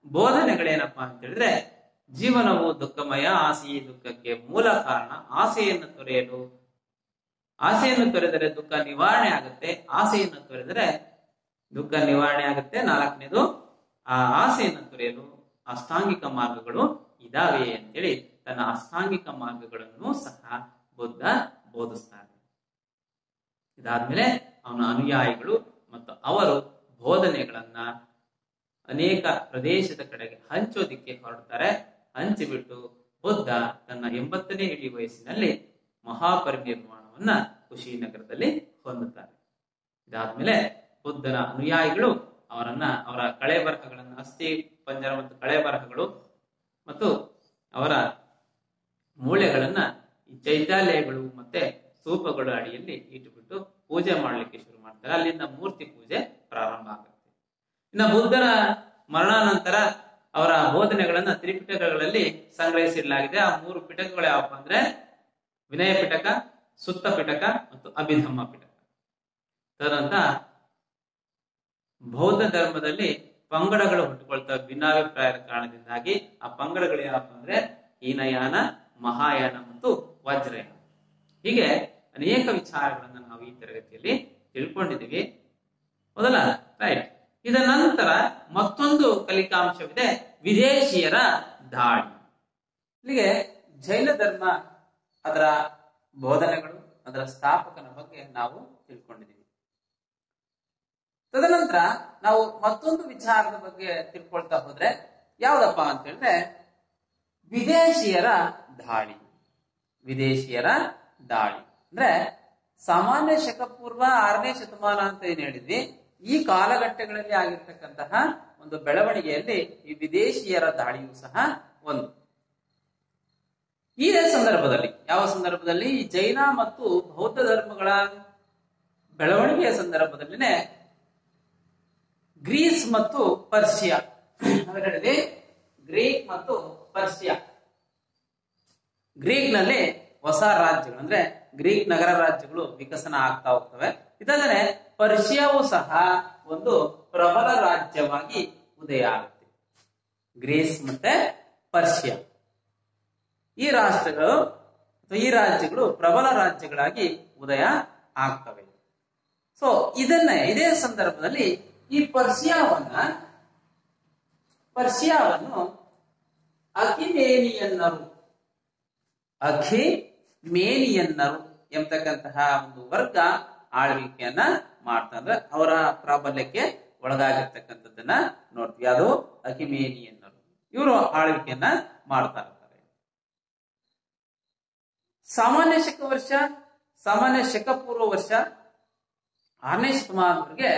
ಬೋಧನೆಗಳೇನಪ್ಪಾ ಅಂತ ಹೇಳಿದ್ರೆ, ಜೀವನವು ದುಃಖಮಯ, ಆಸೆಯೇ ದುಃಖಕ್ಕೆ ಮೂಲ ಕಾರಣ. ಆಸೆಯನ್ನು ತೊರೆದರೆ ದುಃಖ ನಿವಾರಣೆ ಆಗುತ್ತೆ, ಆಸೆಯನ್ನು ತೊರೆದರೆ ದುಃಖ ನಿವಾರಣೆ ಆಗುತ್ತೆ. ನಾಲ್ಕನೇದು, ಆ ಆಸೆಯನ್ನು ತೊರೆಯಲು ಅಷ್ಟಾಂಗಿಕ ಮಾರ್ಗಗಳು ಇದಾವೆ ಅಂತೇಳಿ ತನ್ನ ಅಷ್ಟಾಂಗಿಕ ಮಾರ್ಗಗಳನ್ನು ಸಹ ಬುದ್ಧ ಬೋಧಿಸ್ತಾರೆ. ಇದಾದ್ಮೇಲೆ ಅವನ ಅನುಯಾಯಿಗಳು ಮತ್ತು ಅವರು ಬೋಧನೆಗಳನ್ನ ಅನೇಕ ಪ್ರದೇಶದ ಕಡೆಗೆ ಹಂಚೋದಿಕ್ಕೆ ಹೊರಡ್ತಾರೆ. ಹಂಚಿಬಿಟ್ಟು ಬುದ್ಧ ತನ್ನ 80ನೇ ಇಳಿ ವಯಸ್ಸಿನಲ್ಲಿ ಮಹಾಪರಿನಿರ್ವಾಣವನ್ನ ಕುಶಿನಗರದಲ್ಲಿ ಹೊಂದುತ್ತಾರೆ. ಇದಾದ್ಮೇಲೆ ಬುದ್ಧನ ಅನುಯಾಯಿಗಳು ಅವರ ಕಳೆ ಬರಹಗಳನ್ನ, ಅಸ್ಥಿ ಪಂಜರ ಮತ್ತು ಕಳೆ ಬರಹಗಳು ಮತ್ತು ಅವರ ಮೂಳೆಗಳನ್ನ ಈ ಚೈತ್ಯಾಲಯಗಳು ಮತ್ತೆ ಸ್ತೂಪಗಳ ಅಡಿಯಲ್ಲಿ ಇಟ್ಟುಬಿಟ್ಟು ಪೂಜೆ ಮಾಡ್ಲಿಕ್ಕೆ ಶುರು ಮಾಡ್ತಾರೆ. ಅಲ್ಲಿಂದ ಮೂರ್ತಿ ಪೂಜೆ ಪ್ರಾರಂಭ ಆಗುತ್ತೆ. ಇನ್ನು ಬುದ್ಧನ ಮರಣಾನಂತರ ಅವರ ಬೋಧನೆಗಳನ್ನ ತ್ರಿಪಿಟಕಗಳಲ್ಲಿ ಸಂಗ್ರಹಿಸಿಡಲಾಗಿದೆ. ಆ 3 ಪಿಟಕಗಳು ಯಾವಪ್ಪ ಅಂದ್ರೆ ವಿನಯ ಪಿಟಕ, ಸುತ್ತ ಪಿಟಕ ಮತ್ತು ಅಭಿಧಮ್ಮ ಪಿಟಕ. ತದನಂತರ ಬೌದ್ಧ ಧರ್ಮದಲ್ಲಿ ಪಂಗಡಗಳು ಹುಟ್ಟುಕೊಳ್ತಾ ಭಿನ್ನಾಭಿಪ್ರಾಯದ ಕಾರಣದಿಂದಾಗಿ ಆ ಪಂಗಡಗಳು ಯಾವಪ್ಪ ಅಂದ್ರೆ ಹೀನಯಾನ, ಮಹಾಯಾನ ಮತ್ತು ವಜ್ರಯಾನ. ಹೀಗೆ ಅನೇಕ ವಿಚಾರಗಳನ್ನ ನಾವು ಈ ತರಗತಿಯಲ್ಲಿ ತಿಳ್ಕೊಂಡಿದ್ದೀವಿ. ಮೊದಲ ರೈಟ್. ಇದರ ನಂತರ ಮತ್ತೊಂದು ಕಲಿಕಾಂಶವಿದೆ, ವಿದೇಶಿಯರ ದಾಳಿ. ಇಲ್ಲಿಗೆ ಜೈನ ಧರ್ಮ, ಅದರ ಬೋಧನೆಗಳು, ಅದರ ಸ್ಥಾಪಕನ ಬಗ್ಗೆ ನಾವು ತಿಳ್ಕೊಂಡಿದ್ದೀವಿ. ತದನಂತರ ನಾವು ಮತ್ತೊಂದು ವಿಚಾರದ ಬಗ್ಗೆ ತಿಳ್ಕೊಳ್ತಾ ಹೋದ್ರೆ ಯಾವ್ದಪ್ಪ ಅಂತ ಹೇಳಿದ್ರೆ ವಿದೇಶಿಯರ ದಾಳಿ. ವಿದೇಶಿಯರ ದಾಳಿ ಅಂದ್ರೆ ಸಾಮಾನ್ಯ ಶಕಪೂರ್ವ 6ನೇ ಶತಮಾನ ಅಂತ ಏನ್ ಹೇಳಿದ್ವಿ, ಈ ಕಾಲಘಟ್ಟಗಳಲ್ಲಿ ಆಗಿರ್ತಕ್ಕಂತಹ ಒಂದು ಬೆಳವಣಿಗೆಯಲ್ಲಿ ಈ ವಿದೇಶಿಯರ ದಾಳಿಯೂ ಸಹ ಒಂದು. ಈ ಸಂದರ್ಭದಲ್ಲಿ, ಯಾವ ಸಂದರ್ಭದಲ್ಲಿ? ಈ ಜೈನ ಮತ್ತು ಬೌದ್ಧ ಧರ್ಮಗಳ ಬೆಳವಣಿಗೆಯ ಸಂದರ್ಭದಲ್ಲಿನೇ ಗ್ರೀಸ್ ಮತ್ತು ಪರ್ಷಿಯಾ, ಅದರಲ್ಲಿ ಗ್ರೀಕ್ ಮತ್ತು ಪರ್ಷಿಯಾ, ಗ್ರೀಕ್ ನಲ್ಲಿ ಹೊಸ ರಾಜ್ಯಗಳು ಅಂದ್ರೆ ಗ್ರೀಕ್ ನಗರ ರಾಜ್ಯಗಳು ವಿಕಸನ ಆಗ್ತಾ ಹೋಗ್ತವೆ. ಇದಲ್ಲದೆ ಪರ್ಷಿಯಾವು ಸಹ ಒಂದು ಪ್ರಬಲ ರಾಜ್ಯವಾಗಿ ಉದಯ ಆಗುತ್ತೆ. ಗ್ರೀಸ್ ಮತ್ತೆ ಪರ್ಷಿಯಾ ಈ ರಾಷ್ಟ್ರಗಳು, ಈ ರಾಜ್ಯಗಳು ಪ್ರಬಲ ರಾಜ್ಯಗಳಾಗಿ ಉದಯ ಆಗ್ತವೆ. ಸೊ ಇದೇ ಸಂದರ್ಭದಲ್ಲಿ ಈ ಪರ್ಷಿಯಾವನ್ನು ಅಖಿಮೇನಿಯನ್ನರು ಎಂಬತಕ್ಕಂತಹ ಒಂದು ವರ್ಗ ಆಳ್ವಿಕೆಯನ್ನ ಮಾಡ್ತಾ ಅಂದ್ರೆ ಅವರ ಪ್ರಾಬಲ್ಯಕ್ಕೆ ಒಳಗಾಗಿರ್ತಕ್ಕಂಥದ್ದನ್ನ ನೋಡ್ತೀವಿ. ಅದು ಅಖಿಮೇನಿಯನ್ನರು, ಇವರು ಆಳ್ವಿಕೆಯನ್ನ ಮಾಡ್ತಾ ಇರ್ತಾರೆ. ಸಾಮಾನ್ಯ ಶಕ ಪೂರ್ವ ವರ್ಷ 6ನೇ ಶತಮಾನದವರೆಗೆ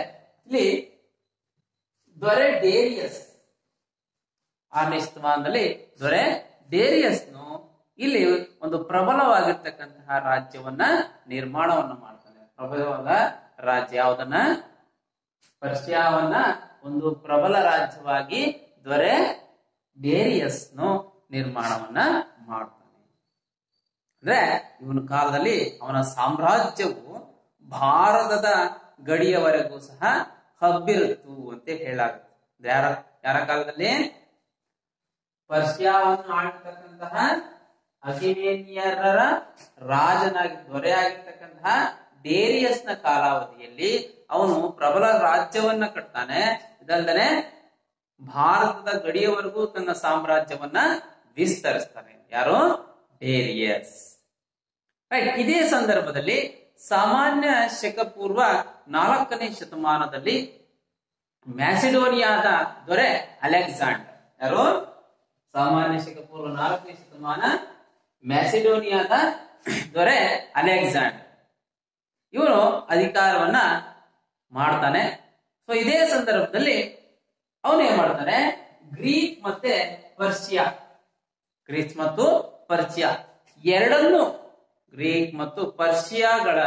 ಇಲ್ಲಿ ದೊರೆ ಡೇರಿಯಸ್, 6ನೇ ಶತಮಾನದಲ್ಲಿ ದೊರೆ ಡೇರಿಯಸ್ನು ಇಲ್ಲಿ ಒಂದು ಪ್ರಬಲವಾಗಿರ್ತಕ್ಕಂತಹ ರಾಜ್ಯವನ್ನ ನಿರ್ಮಾಣವನ್ನ ಮಾಡ್ತಾನೆ. ಪ್ರಬಲವಾದ ರಾಜ್ಯ ಯಾವುದನ್ನ? ಪರ್ಷಿಯಾವನ್ನ ಒಂದು ಪ್ರಬಲ ರಾಜ್ಯವಾಗಿ ದೊರೆ ಡೇರಿಯಸ್ನು ನಿರ್ಮಾಣವನ್ನ ಮಾಡ್ತಾನೆ. ಅಂದ್ರೆ ಇವನ ಕಾಲದಲ್ಲಿ ಅವನ ಸಾಮ್ರಾಜ್ಯವು ಭಾರತದ ಗಡಿಯವರೆಗೂ ಸಹ ಹಬ್ಬಿರುತ್ತು ಅಂತ ಹೇಳಲಾಗುತ್ತೆ. ಯಾರ ಕಾಲದಲ್ಲಿ? ಪರ್ಷಿಯಾವನ್ನು ಆಳ್ತಕ್ಕಂತಹ ಅಖಿಮೇನಿಯರ ರಾಜನಾಗಿ ದೊರೆಯಾಗಿರ್ತಕ್ಕಂತಹ ಡೇರಿಯಸ್ನ ಕಾಲಾವಧಿಯಲ್ಲಿ ಅವನು ಪ್ರಬಲ ರಾಜ್ಯವನ್ನ ಕಟ್ತಾನೆ. ಇದಲ್ಲದೆ ಭಾರತದ ಗಡಿಯವರೆಗೂ ತನ್ನ ಸಾಮ್ರಾಜ್ಯವನ್ನ ವಿಸ್ತರಿಸ್ತಾನೆ. ಯಾರು? ಡೇರಿಯಸ್. ರೈಟ್. ಇದೇ ಸಂದರ್ಭದಲ್ಲಿ ಸಾಮಾನ್ಯ ಶಕ ಪೂರ್ವ 4ನೇ ಶತಮಾನದಲ್ಲಿ ಮ್ಯಾಸಿಡೋನಿಯಾದ ದೊರೆ ಅಲೆಕ್ಸಾಂಡರ್. ಯಾರು? ಸಾಮಾನ್ಯ ಶಕ ಪೂರ್ವ 4ನೇ ಶತಮಾನ ಮ್ಯಾಸಿಡೋನಿಯಾದ ದೊರೆ ಅಲೆಕ್ಸಾಂಡರ್, ಇವನು ಅಧಿಕಾರವನ್ನ ಮಾಡ್ತಾನೆ. ಸೊ ಇದೇ ಸಂದರ್ಭದಲ್ಲಿ ಅವನು ಏನ್ ಮಾಡ್ತಾನೆ? ಗ್ರೀಕ್ ಮತ್ತು ಪರ್ಷಿಯಾ ಎರಡನ್ನೂ, ಗ್ರೀಕ್ ಮತ್ತು ಪರ್ಷಿಯಾಗಳ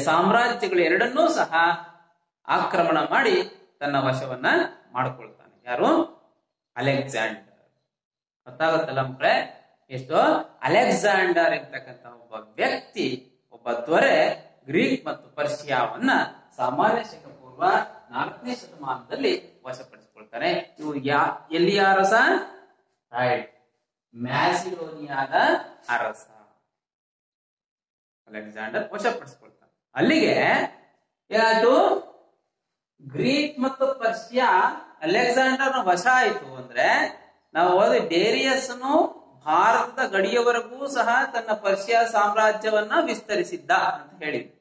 ಸಾಮ್ರಾಜ್ಯಗಳು ಎರಡನ್ನೂ ಸಹ ಆಕ್ರಮಣ ಮಾಡಿ ತನ್ನ ವಶವನ್ನ ಮಾಡಿಕೊಳ್ತಾನೆ. ಯಾರು? ಅಲೆಕ್ಸಾಂಡರ್. ಗೊತ್ತಾಗುತ್ತಲ್ಲ ಮಕ್ಕಳೇ? ಎಷ್ಟು ಅಲೆಕ್ಸಾಂಡರ್ ಎಂತಕ್ಕಂಥ ಒಬ್ಬ ವ್ಯಕ್ತಿ, ಒಬ್ಬ ದೊರೆ ಗ್ರೀಕ್ ಮತ್ತು ಪರ್ಷಿಯಾವನ್ನ ಸಾಮಾನ್ಯ ಶಕ ಪೂರ್ವ 4ನೇ ಶತಮಾನದಲ್ಲಿ ವಶಪಡಿಸಿಕೊಳ್ತಾನೆ. ಇವು ಎಲ್ಲಿಯ ಅರಸ? ರೈಟ್, ಮ್ಯಾಸಿಡೋನಿಯಾದ ಅರಸ ಅಲೆಕ್ಸಾಂಡರ್ ವಶಪಡಿಸಿಕೊಳ್ತಾನೆ. ಅಲ್ಲಿಗೆ ಯಾವುದು? ಗ್ರೀಕ್ ಮತ್ತು ಪರ್ಷಿಯಾ ಅಲೆಕ್ಸಾಂಡರ್ನ ವಶ ಆಯಿತು ಅಂದ್ರೆ ನಾವು ಓದಿ ಡೇರಿಯಸ್ನು ಭಾರತದ ಗಡಿಯವರೆಗೂ ಸಹ ತನ್ನ ಪರ್ಷಿಯಾ ಸಾಮ್ರಾಜ್ಯವನ್ನ ವಿಸ್ತರಿಸಿದ್ದ ಅಂತ ಹೇಳಿದ್ವಿ.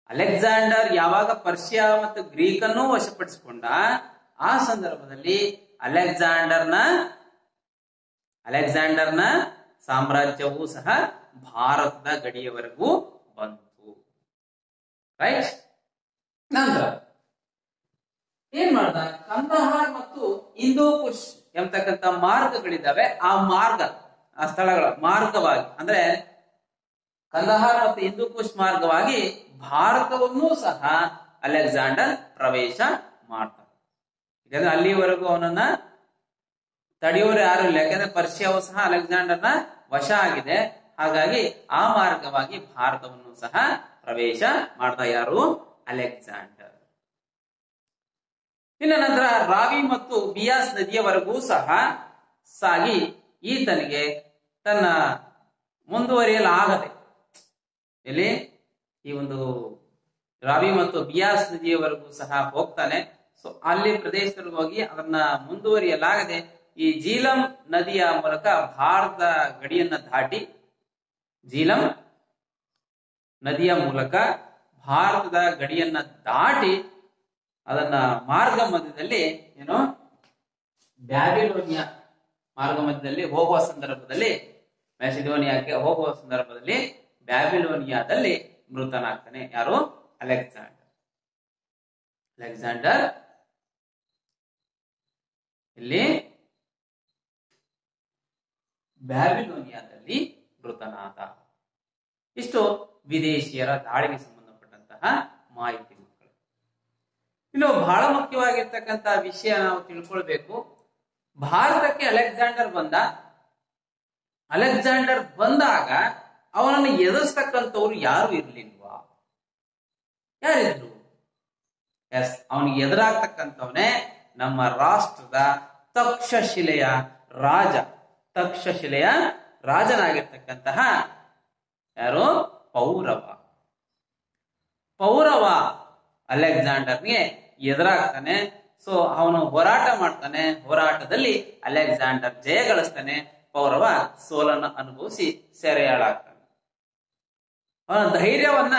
ಅಲೆಕ್ಸಾಂಡರ್ ಯಾವಾಗ ಪರ್ಷಿಯಾ ಮತ್ತು ಗ್ರೀಕ್ ಅನ್ನು ವಶಪಡಿಸಿಕೊಂಡ ಆ ಸಂದರ್ಭದಲ್ಲಿ ಅಲೆಕ್ಸಾಂಡರ್ನ ಸಾಮ್ರಾಜ್ಯವೂ ಸಹ ಭಾರತದ ಗಡಿಯವರೆಗೂ ಬಂತು. ರೈಟ್. ನಂತರ ಏನ್ ಮಾಡ್ದ? ಕಂದಹಾರ್ ಮತ್ತು ಹಿಂದೂ ಕುಶ್ ಎಂಬತಕ್ಕಂಥ ಮಾರ್ಗಗಳಿದ್ದಾವೆ. ಆ ಸ್ಥಳಗಳ ಮಾರ್ಗವಾಗಿ ಅಂದ್ರೆ ಕಂದಹಾರ್ ಮತ್ತು ಹಿಂದೂ ಕುಶ್ ಮಾರ್ಗವಾಗಿ ಭಾರತವನ್ನೂ ಸಹ ಅಲೆಕ್ಸಾಂಡರ್ ಪ್ರವೇಶ ಮಾಡ್ತಾನೆ. ಯಾಕಂದ್ರೆ ಅಲ್ಲಿವರೆಗೂ ಅವನನ್ನ ತಡೆಯೋರು ಯಾರು ಇಲ್ಲ. ಯಾಕಂದ್ರೆ ಪರ್ಷಿಯಾವು ಸಹ ಅಲೆಕ್ಸಾಂಡರ್ನ ವಶ ಆಗಿದೆ. ಹಾಗಾಗಿ ಆ ಮಾರ್ಗವಾಗಿ ಭಾರತವನ್ನು ಸಹ ಪ್ರವೇಶ ಮಾಡ್ದ ಯಾರು? ಅಲೆಕ್ಸಾಂಡರ್. ಇನ್ನು ನಂತರ ರಾವಿ ಮತ್ತು ಬಿಯಾಸ್ ನದಿಯವರೆಗೂ ಸಹ ಸಾಗಿ ಈತನಿಗೆ ತನ್ನ ಮುಂದುವರಿಯಲಾಗದೆ ಇಲ್ಲಿ ಈ ಒಂದು ರಾವಿ ಮತ್ತು ಬಿಯಾಸ್ ನದಿಯವರೆಗೂ ಸಹ ಹೋಗ್ತಾನೆ. ಸೊ ಅಲ್ಲಿ ಪ್ರದೇಶದಲ್ಲಿ ಹೋಗಿ ಅದನ್ನ ಮುಂದುವರಿಯಲಾಗದೆ ಈ ಜೀಲಂ ನದಿಯ ಮೂಲಕ ಭಾರತ ಗಡಿಯನ್ನ ದಾಟಿ, ಜೀಲಂ ನದಿಯ ಮೂಲಕ ಭಾರತದ ಗಡಿಯನ್ನ ದಾಟಿ ಅದನ್ನ ಮಾರ್ಗ ಮಧ್ಯದಲ್ಲಿ ಏನು ಬ್ಯಾಬಿಲೋನಿಯಾ ಮಾರ್ಗ ಮಧ್ಯದಲ್ಲಿ ಹೋಗುವ ಸಂದರ್ಭದಲ್ಲಿ, ಮ್ಯಾಸಿಡೋನಿಯಾಕ್ಕೆ ಹೋಗುವ ಸಂದರ್ಭದಲ್ಲಿ ಬ್ಯಾಬಿಲೋನಿಯಾದಲ್ಲಿ ಮೃತನಾಗ್ತಾನೆ. ಯಾರು? ಅಲೆಕ್ಸಾಂಡರ್ ಇಲ್ಲಿ ಬ್ಯಾಬಿಲೋನಿಯಾದಲ್ಲಿ ಮೃತನಾದ. ಇಷ್ಟು ವಿದೇಶಿಯರ ದಾಳಿಗೆ ಸಂಬಂಧಪಟ್ಟಂತಹ ಮಾಹಿತಿ. ಇನ್ನು ಬಹಳ ಮುಖ್ಯವಾಗಿರ್ತಕ್ಕಂತಹ ವಿಷಯ ನಾವು ತಿಳ್ಕೊಳ್ಬೇಕು. ಭಾರತಕ್ಕೆ ಅಲೆಕ್ಸಾಂಡರ್ ಬಂದಾಗ ಅವನನ್ನು ಎದುರಿಸ್ತಕ್ಕಂಥವ್ರು ಯಾರು ಇರ್ಲಿಲ್ವಾ? ಯಾರಿದ್ರು? ಎಸ್, ಅವನಿಗೆ ಎದುರಾಗ್ತಕ್ಕಂಥವನೇ ನಮ್ಮ ರಾಷ್ಟ್ರದ ತಕ್ಷಶಿಲೆಯ ರಾಜನಾಗಿರ್ತಕ್ಕಂತಹ ಯಾರು? ಪೌರವ ಅಲೆಕ್ಸಾಂಡರ್ಗೆ ಎದುರಾಗ್ತಾನೆ. ಸೊ ಅವನು ಹೋರಾಟ ಮಾಡ್ತಾನೆ. ಹೋರಾಟದಲ್ಲಿ ಅಲೆಕ್ಸಾಂಡರ್ ಜಯ ಗಳಿಸ್ತಾನೆ. ಪೌರವ ಸೋಲನ್ನು ಅನುಭವಿಸಿ ಸೆರೆಯಾಳಾಗ್ತಾನೆ. ಅವನ ಧೈರ್ಯವನ್ನ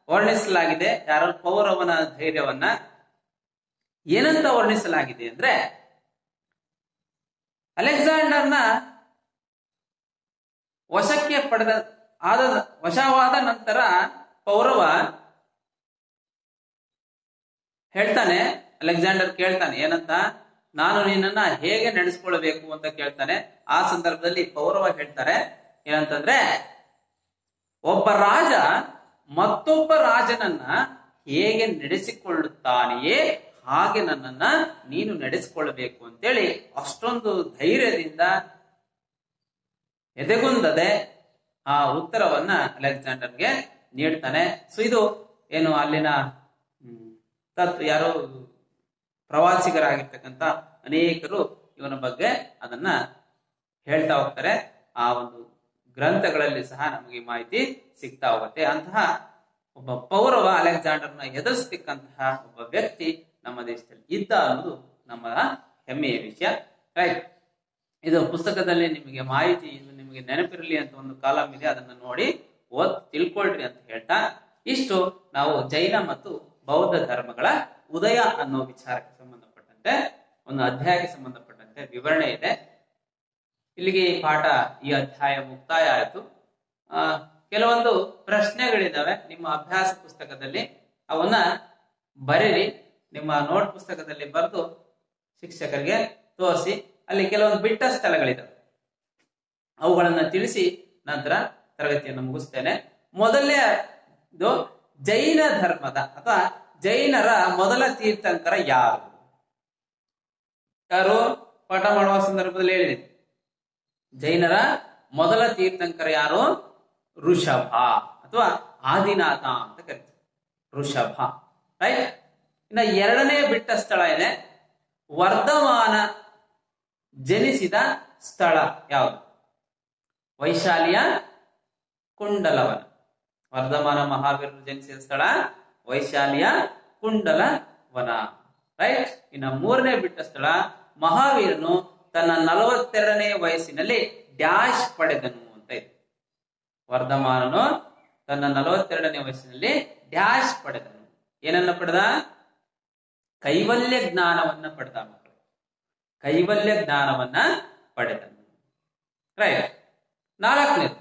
ವರ್ಣಿಸಲಾಗಿದೆ. ಯಾರು? ಪೌರವನ ಧೈರ್ಯವನ್ನ ಏನಂತ ವರ್ಣಿಸಲಾಗಿದೆ ಅಂದ್ರೆ, ಅಲೆಕ್ಸಾಂಡರ್ನ ವಶಕ್ಕೆ ವಶವಾದ ನಂತರ ಪೌರವ ಹೇಳ್ತಾನೆ, ಅಲೆಕ್ಸಾಂಡರ್ ಕೇಳ್ತಾನೆ ಏನಂತ, ನಾನು ನಿನ್ನನ್ನ ಹೇಗೆ ನಡೆಸ್ಕೊಳ್ಬೇಕು ಅಂತ ಕೇಳ್ತಾನೆ. ಆ ಸಂದರ್ಭದಲ್ಲಿ ಪೌರವ ಹೇಳ್ತಾರೆ ಏನಂತಂದ್ರೆ, ಒಬ್ಬ ರಾಜ ಮತ್ತೊಬ್ಬ ರಾಜನನ್ನ ಹೇಗೆ ನಡೆಸಿಕೊಳ್ಳುತ್ತಾನೆಯೇ ಹಾಗೆ ನನ್ನನ್ನ ನೀನು ನಡೆಸಿಕೊಳ್ಳಬೇಕು ಅಂತೇಳಿ ಅಷ್ಟೊಂದು ಧೈರ್ಯದಿಂದ ಎದೆಗುಂದದೆ ಆ ಉತ್ತರವನ್ನ ಅಲೆಕ್ಸಾಂಡರ್ಗೆ ನೀಡ್ತಾನೆ. ಸೊ ಇದು ಏನು ಅಲ್ಲಿನ ಯಾರೋ ಪ್ರವಾಸಿಗರಾಗಿರ್ತಕ್ಕಂಥ ಅನೇಕರು ಇವನ ಬಗ್ಗೆ ಅದನ್ನ ಹೇಳ್ತಾ ಹೋಗ್ತಾರೆ. ಆ ಒಂದು ಗ್ರಂಥಗಳಲ್ಲಿ ಸಹ ನಮಗೆ ಮಾಹಿತಿ ಸಿಗ್ತಾ ಹೋಗುತ್ತೆ. ಅಂತಹ ಒಬ್ಬ ಪೌರವ ಅಲೆಕ್ಸಾಂಡರ್ನ ಎದುರಿಸತಕ್ಕಂತಹ ಒಬ್ಬ ವ್ಯಕ್ತಿ ನಮ್ಮ ದೇಶದಲ್ಲಿ ಇದ್ದ ಅನ್ನೋದು ನಮ್ಮ ಹೆಮ್ಮೆಯ ವಿಷಯ. ರೈಟ್, ಇದು ಪುಸ್ತಕದಲ್ಲಿ ನಿಮಗೆ ಮಾಹಿತಿ ನಿಮಗೆ ನೆನಪಿರಲಿ ಅಂತ ಒಂದು ಕಾಲಂ ಇದೆ, ಅದನ್ನ ನೋಡಿ ತಿಳ್ಕೊಳ್ರಿ ಅಂತ ಹೇಳ್ತಾ, ಇಷ್ಟು ನಾವು ಜೈನ ಮತ್ತು ಬೌದ್ಧ ಧರ್ಮಗಳ ಉದಯ ಅನ್ನೋ ವಿಚಾರಕ್ಕೆ ಸಂಬಂಧಪಟ್ಟಂತೆ ಒಂದು ಅಧ್ಯಾಯಕ್ಕೆ ಸಂಬಂಧಪಟ್ಟಂತೆ ವಿವರಣೆ ಇದೆ. ಇಲ್ಲಿಗೆ ಈ ಅಧ್ಯಾಯ ಮುಕ್ತಾಯ ಆಯಿತು. ಕೆಲವೊಂದು ಪ್ರಶ್ನೆಗಳಿದಾವೆ ನಿಮ್ಮ ಅಭ್ಯಾಸ ಪುಸ್ತಕದಲ್ಲಿ, ಅವನ್ನ ಬರೀರಿ. ನಿಮ್ಮ ನೋಟ್ ಪುಸ್ತಕದಲ್ಲಿ ಬರೆದು ಶಿಕ್ಷಕರಿಗೆ ತೋರಿಸಿ. ಅಲ್ಲಿ ಕೆಲವೊಂದು ಬಿಟ್ಟ ಸ್ಥಳಗಳಿದಾವೆ, ಅವುಗಳನ್ನ ತಿಳಿಸಿ ನಂತರ ತರಗತಿಯನ್ನು ಮುಗಿಸ್ತೇನೆ. ಮೊದಲನೇದು ಜೈನ ಧರ್ಮದ ಅಥವಾ ಜೈನರ ಮೊದಲ ತೀರ್ಥಂಕರ ಯಾರು? ಪಾಠ ಮಾಡುವ ಸಂದರ್ಭದಲ್ಲಿ ಹೇಳಿದೆ, ಜೈನರ ಮೊದಲ ತೀರ್ಥಂಕರ ಯಾರು? ಋಷಭ ಅಥವಾ ಆದಿನಾಥ ಅಂತ ಕರೀತಾರೆ, ಋಷಭ. ರೈಟ್. ಇನ್ನ ಎರಡನೇ ಬಿಟ್ಟ ಸ್ಥಳ ಇದೆ, ವರ್ಧಮಾನ ಜನಿಸಿದ ಸ್ಥಳ ಯಾವುದು? ವೈಶಾಲಿಯ ಕುಂಡಲವನ. ವರ್ಧಮಾನ ಮಹಾವೀರರು ಜನಿಸಿದ ಸ್ಥಳ ವೈಶಾಲಿಯ ಕುಂಡಲವನ. ರೈಟ್. ಇನ್ನು ಮೂರನೇ ಬಿಟ್ಟ ಸ್ಥಳ, ಮಹಾವೀರನು ತನ್ನ 42ನೇ ವಯಸ್ಸಿನಲ್ಲಿ ಡ್ಯಾಶ್ ಪಡೆದನು ಅಂತ ಇದೆ. ವರ್ಧಮಾನನು ತನ್ನ 42ನೇ ವಯಸ್ಸಿನಲ್ಲಿ ಡ್ಯಾಶ್ ಪಡೆದನು. ಏನನ್ನ ಪಡೆದ? ಕೈವಲ್ಯ ಜ್ಞಾನವನ್ನ ಪಡೆದ. ಮಕ್ಕಳು, ಕೈವಲ್ಯ ಜ್ಞಾನವನ್ನ ಪಡೆದನು. ರೈಟ್. ನಾಲ್ಕನೇದು,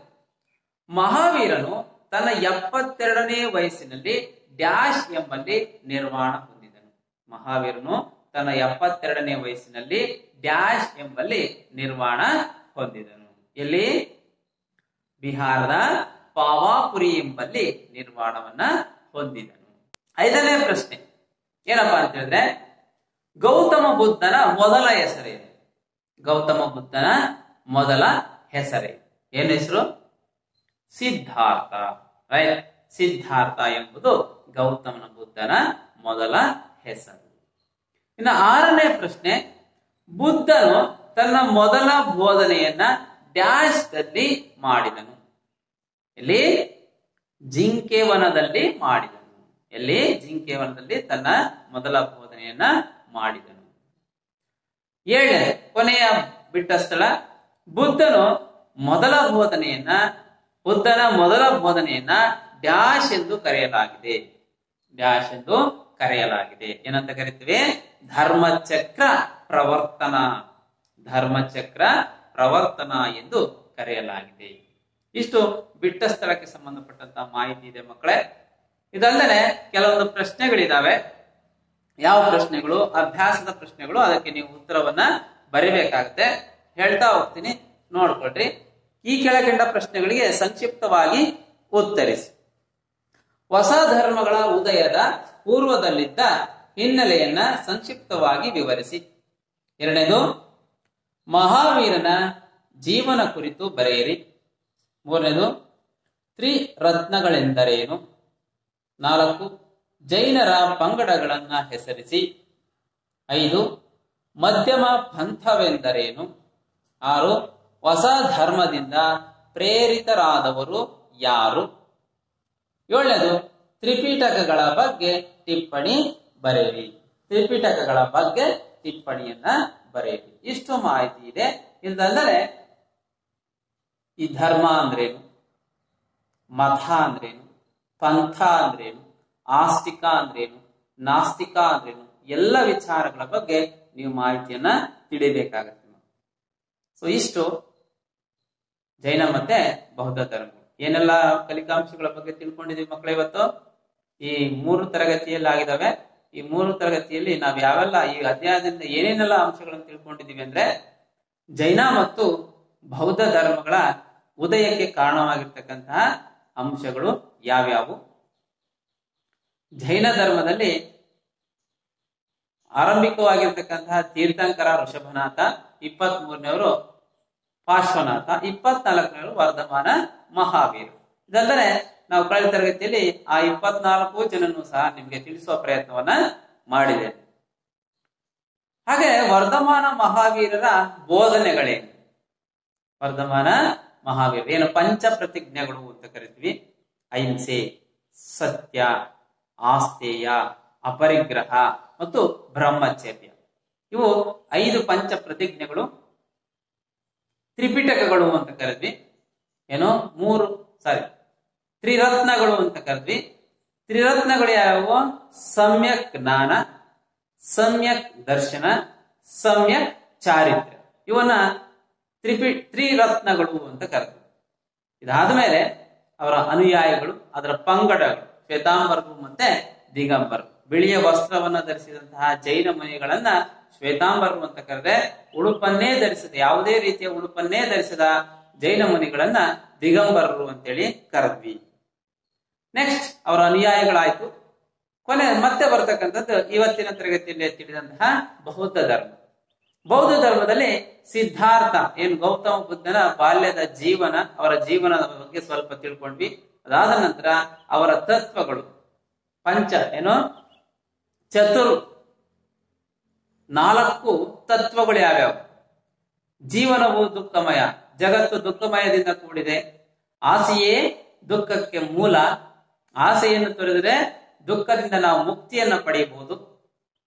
ಮಹಾವೀರನು ತನ್ನ 72ನೇ ವಯಸ್ಸಿನಲ್ಲಿ ಡ್ಯಾಶ್ ಎಂಬಲ್ಲಿ ನಿರ್ವಾಣ ಹೊಂದಿದನು. ಮಹಾವೀರನು ತನ್ನ 72ನೇ ವಯಸ್ಸಿನಲ್ಲಿ ಡ್ಯಾಶ್ ಎಂಬಲ್ಲಿ ನಿರ್ವಾಣ ಹೊಂದಿದನು. ಎಲ್ಲಿ? ಬಿಹಾರದ ಪಾವಾಪುರಿ ಎಂಬಲ್ಲಿ ನಿರ್ವಾಣವನ್ನ ಹೊಂದಿದನು. ಐದನೇ ಪ್ರಶ್ನೆ ಏನಪ್ಪಾ ಅಂತ ಹೇಳಿದ್ರೆ, ಗೌತಮ ಬುದ್ಧನ ಮೊದಲ ಹೆಸರೇನು? ಗೌತಮ ಬುದ್ಧನ ಮೊದಲ ಹೆಸರೇನು? ಏನ್ ಹೆಸರು? ಸಿದ್ಧಾರ್ಥ. ರೈಟ್. ಸಿದ್ಧಾರ್ಥ ಎಂಬುದು ಗೌತಮ ಬುದ್ಧನ ಮೊದಲ ಹೆಸರು. ಇನ್ನು ಆರನೇ ಪ್ರಶ್ನೆ, ಬುದ್ಧನು ತನ್ನ ಮೊದಲ ಬೋಧನೆಯನ್ನ ಡ್ಯಾಶ್ ದಲ್ಲಿ ಮಾಡಿದನು? ಎಲ್ಲಿ? ಜಿಂಕೆವನದಲ್ಲಿ ಮಾಡಿದನು. ಎಲ್ಲಿ? ಜಿಂಕೆವನದಲ್ಲಿ ತನ್ನ ಮೊದಲ ಬೋಧನೆಯನ್ನ ಮಾಡಿದನು. ಏಳನೇ ಕೊನೆಯ ಬಿಟ್ಟ ಸ್ಥಳ, ಬುದ್ಧನ ಮೊದಲ ಬೋಧನೆಯನ್ನ ಡ್ಯಾಶ್ ಎಂದು ಕರೆಯಲಾಗಿದೆ. ಡ್ಯಾಶ್ ಎಂದು ಕರೆಯಲಾಗಿದೆ. ಏನಂತ ಕರಿತೀವಿ? ಧರ್ಮಚಕ್ರ ಪ್ರವರ್ತನ. ಧರ್ಮಚಕ್ರ ಪ್ರವರ್ತನ ಎಂದು ಕರೆಯಲಾಗಿದೆ. ಇಷ್ಟು ಬಿಟ್ಟ ಸ್ಥಳಕ್ಕೆ ಸಂಬಂಧಪಟ್ಟಂತಹ ಮಾಹಿತಿ ಇದೆ ಮಕ್ಕಳೇ. ಇದಲ್ಲದೆ ಕೆಲವೊಂದು ಪ್ರಶ್ನೆಗಳಿದಾವೆ. ಯಾವ ಪ್ರಶ್ನೆಗಳು? ಅಭ್ಯಾಸದ ಪ್ರಶ್ನೆಗಳು. ಅದಕ್ಕೆ ನೀವು ಉತ್ತರವನ್ನ ಬರಿಬೇಕಾಗುತ್ತೆ. ಹೇಳ್ತಾ ಹೋಗ್ತೀನಿ, ನೋಡ್ಕೊಳ್ರಿ. ಈ ಕೆಳಕಂಡ ಪ್ರಶ್ನೆಗಳಿಗೆ ಸಂಕ್ಷಿಪ್ತವಾಗಿ ಉತ್ತರಿಸಿ. ಹೊಸ ಧರ್ಮಗಳ ಉದಯದ ಪೂರ್ವದಲ್ಲಿದ್ದ ಹಿನ್ನೆಲೆಯನ್ನ ಸಂಕ್ಷಿಪ್ತವಾಗಿ ವಿವರಿಸಿ. ಎರಡನೇದು, ಮಹಾವೀರನ ಜೀವನ ಕುರಿತು ಬರೆಯಿರಿ. ಮೂರನೇದು, ತ್ರಿರತ್ನಗಳೆಂದರೇನು? 4, ಜೈನರ ಪಂಗಡಗಳನ್ನ ಹೆಸರಿಸಿ. 5, ಮಧ್ಯಮ ಪಂಥವೆಂದರೇನು? 6, ಹೊಸ ಧರ್ಮದಿಂದ ಪ್ರೇರಿತರಾದವರು ಯಾರು? 7ನೇದು, ತ್ರಿಪಿಟಕಗಳ ಬಗ್ಗೆ ಟಿಪ್ಪಣಿ ಬರೆಯಿರಿ. ತ್ರಿಪಿಟಕಗಳ ಬಗ್ಗೆ ಟಿಪ್ಪಣಿಯನ್ನ ಬರೆಯಿರಿ. ಇಷ್ಟು ಮಾಹಿತಿ ಇದೆ. ಇಲ್ಲದಲ್ಲದೆ ಈ ಧರ್ಮ ಅಂದ್ರೇನು, ಮತ ಅಂದ್ರೇನು, ಪಂಥ ಅಂದ್ರೇನು, ಆಸ್ತಿಕ ಅಂದ್ರೇನು, ನಾಸ್ತಿಕ ಅಂದ್ರೇನು, ಎಲ್ಲ ವಿಚಾರಗಳ ಬಗ್ಗೆ ನೀವು ಮಾಹಿತಿಯನ್ನ ತಿಳಿಬೇಕಾಗತ್ತೆ. ಸೊ ಇಷ್ಟು ಜೈನ ಮತ್ತೆ ಬೌದ್ಧ ಧರ್ಮ. ಏನೆಲ್ಲ ಕಲಿಕಾಂಶಗಳ ಬಗ್ಗೆ ತಿಳ್ಕೊಂಡಿದೀವಿ ಮಕ್ಕಳು ಇವತ್ತು? ಈ 3 ತರಗತಿಯಲ್ಲಿ ಆಗಿದಾವೆ. ಈ 3 ತರಗತಿಯಲ್ಲಿ ನಾವ್ ಯಾವೆಲ್ಲ ಈ ಅಧ್ಯಾಯದಿಂದ ಏನೇನೆಲ್ಲ ಅಂಶಗಳನ್ನು ತಿಳ್ಕೊಂಡಿದೀವಿ ಅಂದ್ರೆ, ಜೈನ ಮತ್ತು ಬೌದ್ಧ ಧರ್ಮಗಳ ಉದಯಕ್ಕೆ ಕಾರಣವಾಗಿರ್ತಕ್ಕಂತಹ ಅಂಶಗಳು ಯಾವ್ಯಾವು, ಜೈನ ಧರ್ಮದಲ್ಲಿ ಆರಂಭಿಕವಾಗಿರ್ತಕ್ಕಂತಹ ತೀರ್ಥಂಕರ ಋಷಭನಾಥ, 23ನೇವರು ಪಾರ್ಶ್ವನಾಥ, 24ನೇವರು ವರ್ಧಮಾನ ಮಹಾವೀರ. ಇದಲ್ಲದೆ ನಾವು ಕಳೆದ ತರಗತಿಯಲ್ಲಿ ಆ 24 ಜನನು ಸಹ ನಿಮ್ಗೆ ತಿಳಿಸುವ ಪ್ರಯತ್ನವನ್ನ ಮಾಡಿದೆ. ಹಾಗೆ ವರ್ಧಮಾನ ಮಹಾವೀರರ ಬೋಧನೆಗಳೇನು? ವರ್ಧಮಾನ ಮಹಾವೀರ ಏನು ಪಂಚ ಪ್ರತಿಜ್ಞೆಗಳು ಅಂತ ಕರಿತೀವಿ. ಅಹಿಂಸೆ, ಸತ್ಯ, ಆಸ್ತೇಯ, ಅಪರಿಗ್ರಹ ಮತ್ತು ಬ್ರಹ್ಮಚರ್ಯ. ಇವು 5 ಪಂಚ ಪ್ರತಿಜ್ಞೆಗಳು. ತ್ರಿಪಿಟಕಗಳು ಅಂತ ಕರೆದ್ವಿ. ಏನೋ ತ್ರಿರತ್ನಗಳು ಅಂತ ಕರೆದ್ವಿ. ತ್ರಿರತ್ನಗಳು ಯಾವುವು? ಸಮ್ಯಕ್ ಜ್ಞಾನ, ಸಮ್ಯಕ್ ದರ್ಶನ, ಸಮ್ಯಕ್ ಚಾರಿತ್ರ್ಯ. ಇವನ್ನ ತ್ರಿರತ್ನಗಳು ಅಂತ ಕರೆದ್ವಿ. ಇದಾದ ಮೇಲೆ ಅವರ ಅನುಯಾಯಿಗಳು, ಅದರ ಪಂಗಡಗಳು ಶ್ವೇತಾಂಬರರು ಮತ್ತೆ ದಿಗಂಬರರು. ಬಿಳಿಯ ವಸ್ತ್ರವನ್ನ ಧರಿಸಿದಂತಹ ಜೈನ ಮುನಿಗಳನ್ನ ಶ್ವೇತಾಂಬರರು ಅಂತ ಕರೆದ್ರೆ, ಉಡುಪನ್ನೇ ಧರಿಸಿದ, ಯಾವುದೇ ರೀತಿಯ ಉಡುಪನ್ನೇ ಧರಿಸಿದ ಜೈನ ಮುನಿಗಳನ್ನ ದಿಗಂಬರರು ಅಂತೇಳಿ ಕರೆದ್ವಿ. ನೆಕ್ಸ್ಟ್ ಅವರ ಅನುಯಾಯಿಗಳಾಯ್ತು. ಕೊನೆ ಮತ್ತೆ ಬರ್ತಕ್ಕಂಥದ್ದು ಇವತ್ತಿನ ತರಗತಿಯಲ್ಲಿ ತಿಳಿದಂತಹ ಬೌದ್ಧ ಧರ್ಮ. ಬೌದ್ಧ ಧರ್ಮದಲ್ಲಿ ಸಿದ್ಧಾರ್ಥ ಏನು ಗೌತಮ ಬುದ್ಧನ ಬಾಲ್ಯದ ಜೀವನ, ಅವರ ಜೀವನದ ಬಗ್ಗೆ ಸ್ವಲ್ಪ ತಿಳ್ಕೊಂಡ್ವಿ. ಅದಾದ ನಂತರ ಅವರ ತತ್ವಗಳು ಪಂಚ ಏನು 4 ತತ್ವಗಳು ಯಾವ್ಯಾವು? ಜೀವನವು ದುಃಖಮಯ, ಜಗತ್ತು ದುಃಖಮಯದಿಂದ ಕೂಡಿದೆ, ಆಸೆಯೇ ದುಃಖಕ್ಕೆ ಮೂಲ, ಆಸೆಯನ್ನು ತೊರೆದರೆ ದುಃಖದಿಂದ ನಾವು ಮುಕ್ತಿಯನ್ನ ಪಡೆಯಬಹುದು.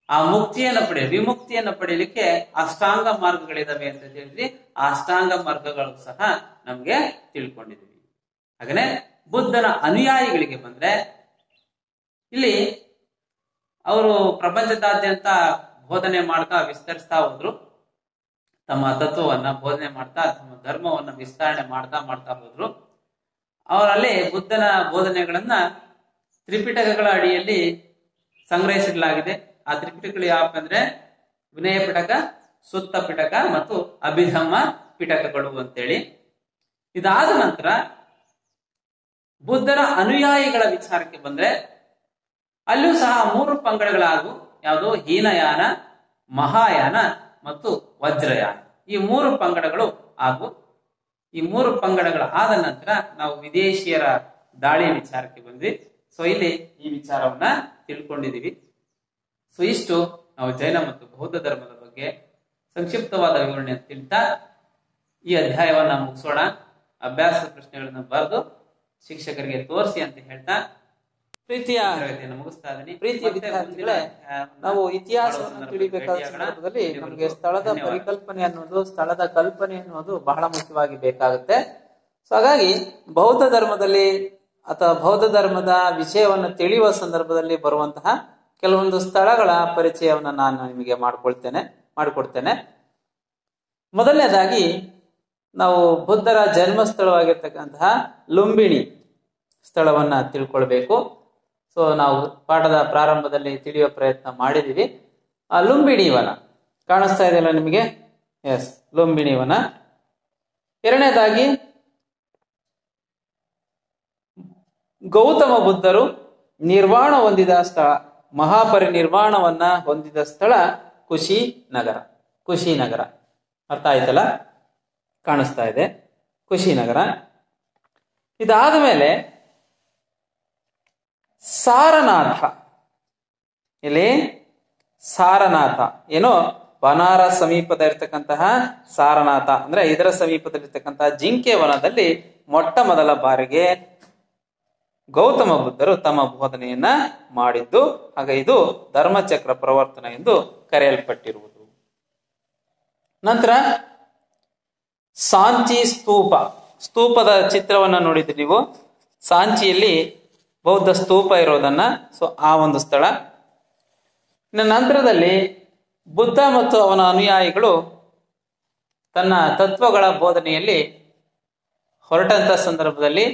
ಆ ಮುಕ್ತಿಯನ್ನು ವಿಮುಕ್ತಿಯನ್ನು ಪಡೆಯಲಿಕ್ಕೆ ಅಷ್ಟಾಂಗ ಮಾರ್ಗಗಳಿದಾವೆ ಅಂತ ಹೇಳಿದ್ವಿ. ಆ ಅಷ್ಟಾಂಗ ಮಾರ್ಗಗಳು ಸಹ ನಮ್ಗೆ ತಿಳ್ಕೊಂಡಿದ್ವಿ. ಹಾಗನೆ ಬುದ್ಧನ ಅನುಯಾಯಿಗಳಿಗೆ ಬಂದ್ರೆ, ಇಲ್ಲಿ ಅವರು ಪ್ರಪಂಚದಾದ್ಯಂತ ಬೋಧನೆ ಮಾಡ್ತಾ ವಿಸ್ತರಿಸ್ತಾ ಹೋದ್ರು. ತಮ್ಮ ತತ್ವವನ್ನ ಬೋಧನೆ ಮಾಡ್ತಾ, ತಮ್ಮ ಧರ್ಮವನ್ನ ವಿಸ್ತರಣೆ ಮಾಡ್ತಾ ಹೋದ್ರು. ಅವರಲ್ಲಿ ಬುದ್ಧನ ಬೋಧನೆಗಳನ್ನ ತ್ರಿಪಿಟಕಗಳ ಅಡಿಯಲ್ಲಿ ಸಂಗ್ರಹಿಸಲಾಗಿದೆ. ಆ ತ್ರಿಪಿಟಕಗಳು ಯಾವಪ್ಪ ಅಂದ್ರೆ ವಿನಯ ಪಿಟಕ, ಸುತ್ತ ಪಿಟಕ ಮತ್ತು ಅಭಿಧಮ್ಮ ಪಿಟಕಗಳು ಅಂತೇಳಿ. ಇದಾದ ನಂತರ ಬುದ್ಧನ ಅನುಯಾಯಿಗಳ ವಿಚಾರಕ್ಕೆ ಬಂದ್ರೆ, ಅಲ್ಲಿಯೂ ಸಹ 3 ಪಂಗಡಗಳಾದವು. ಯಾವುದು? ಹೀನಯಾನ, ಮಹಾಯಾನ ಮತ್ತು ವಜ್ರಯಾನ. ಈ 3 ಪಂಗಡಗಳು ಹಾಗೂ ಈ 3 ಪಂಗಡಗಳ ಆದ ನಂತರ ನಾವು ವಿದೇಶಿಯರ ದಾಳಿ ವಿಚಾರಕ್ಕೆ ಬಂದ್ವಿ. ಸೊ ಇಲ್ಲಿ ಈ ವಿಚಾರವನ್ನ ತಿಳ್ಕೊಂಡಿದೀವಿ. ಸೊ ಇಷ್ಟು ನಾವು ಜೈನ ಮತ್ತು ಬೌದ್ಧ ಧರ್ಮದ ಬಗ್ಗೆ ಸಂಕ್ಷಿಪ್ತವಾದ ವಿವರಣೆ ತಿಳ್ತಾ ಈ ಅಧ್ಯಾಯವನ್ನ ಮುಗಿಸೋಣ. ಅಭ್ಯಾಸ ಪ್ರಶ್ನೆಗಳನ್ನ ಬರೆದು ಶಿಕ್ಷಕರಿಗೆ ತೋರಿಸಿ ಅಂತ ಹೇಳ್ತಾ ಪ್ರೀತಿಯ ತರಗತಿಯನ್ನು ಮುಗಿಸ್ತಾ ಇದ್ದೀನಿ. ಪ್ರೀತಿಯ ವಿದ್ಯಾರ್ಥಿಗಳೇ, ನಾವು ಇತಿಹಾಸವನ್ನು ತಿಳಿಬೇಕಾದ ಸಂದರ್ಭದಲ್ಲಿ ನಮಗೆ ಸ್ಥಳದ ಪರಿಕಲ್ಪನೆ ಅನ್ನೋದು, ಸ್ಥಳದ ಕಲ್ಪನೆ ಅನ್ನೋದು ಬಹಳ ಮುಖ್ಯವಾಗಿ ಬೇಕಾಗುತ್ತೆ. ಸೊ ಹಾಗಾಗಿ ಬೌದ್ಧ ಧರ್ಮದಲ್ಲಿ ಅಥವಾ ಬೌದ್ಧ ಧರ್ಮದ ವಿಷಯವನ್ನು ತಿಳಿಯುವ ಸಂದರ್ಭದಲ್ಲಿ ಬರುವಂತಹ ಕೆಲವೊಂದು ಸ್ಥಳಗಳ ಪರಿಚಯವನ್ನ ನಾನು ನಿಮಗೆ ಮಾಡಿಕೊಡ್ತೇನೆ. ಮೊದಲನೇದಾಗಿ ನಾವು ಬುದ್ಧರ ಜನ್ಮಸ್ಥಳವಾಗಿರ್ತಕ್ಕಂತಹ ಲುಂಬಿನಿ ಸ್ಥಳವನ್ನ ತಿಳ್ಕೊಳ್ಬೇಕು. ಸೊ ನಾವು ಪಾಠದ ಪ್ರಾರಂಭದಲ್ಲಿ ತಿಳಿಯುವ ಪ್ರಯತ್ನ ಮಾಡಿದೀವಿ. ಆ ಲುಂಬಿನಿ ವನ ಕಾಣಿಸ್ತಾ ಇದೆಯಲ್ಲ ನಿಮಗೆ? ಎಸ್, ಲುಂಬಿನಿ ವನ. ಎರಡನೇದಾಗಿ ಗೌತಮ ಬುದ್ಧರು ನಿರ್ವಾಣ ಹೊಂದಿದ ಸ್ಥಳ, ಮಹಾಪರಿನಿರ್ವಾಣವನ್ನ ಹೊಂದಿದ ಸ್ಥಳ ಕುಶಿನಗರ. ಅರ್ಥ ಆಯ್ತಲ್ಲ? ಕಾಣಿಸ್ತಾ ಇದೆ ಕುಶಿನಗರ. ಇದಾದ ಮೇಲೆ ಸಾರನಾಥ. ಇಲ್ಲಿ ಸಾರನಾಥ ಏನೋ ಬನಾರಸ್ ಸಮೀಪದ ಇರ್ತಕ್ಕಂತಹ ಸಾರನಾಥ ಅಂದ್ರೆ ಇದರ ಸಮೀಪದಲ್ಲಿರ್ತಕ್ಕಂತಹ ಜಿಂಕೆ ವನದಲ್ಲಿ ಮೊಟ್ಟ ಮೊದಲ ಬಾರಿಗೆ ಗೌತಮ ಬುದ್ಧರು ತಮ್ಮ ಬೋಧನೆಯನ್ನ ಮಾಡಿದ್ದು. ಹಾಗೆ ಇದು ಧರ್ಮಚಕ್ರ ಪ್ರವರ್ತನ ಎಂದು ಕರೆಯಲ್ಪಟ್ಟಿರುವುದು. ನಂತರ ಸಾಂಚಿ ಸ್ತೂಪ, ಸ್ತೂಪದ ಚಿತ್ರವನ್ನ ನೋಡಿದ್ರಿ ನೀವು. ಸಾಂಚಿಯಲ್ಲಿ ಬೌದ್ಧ ಸ್ತೂಪ ಇರೋದನ್ನ, ಸೊ ಆ ಒಂದು ಸ್ಥಳ. ಇನ್ನು ನಂತರದಲ್ಲಿ ಬುದ್ಧ ಮತ್ತು ಅವನ ಅನುಯಾಯಿಗಳು ತನ್ನ ತತ್ವಗಳ ಬೋಧನೆಯಲ್ಲಿ ಹೊರಟಂತ ಸಂದರ್ಭದಲ್ಲಿ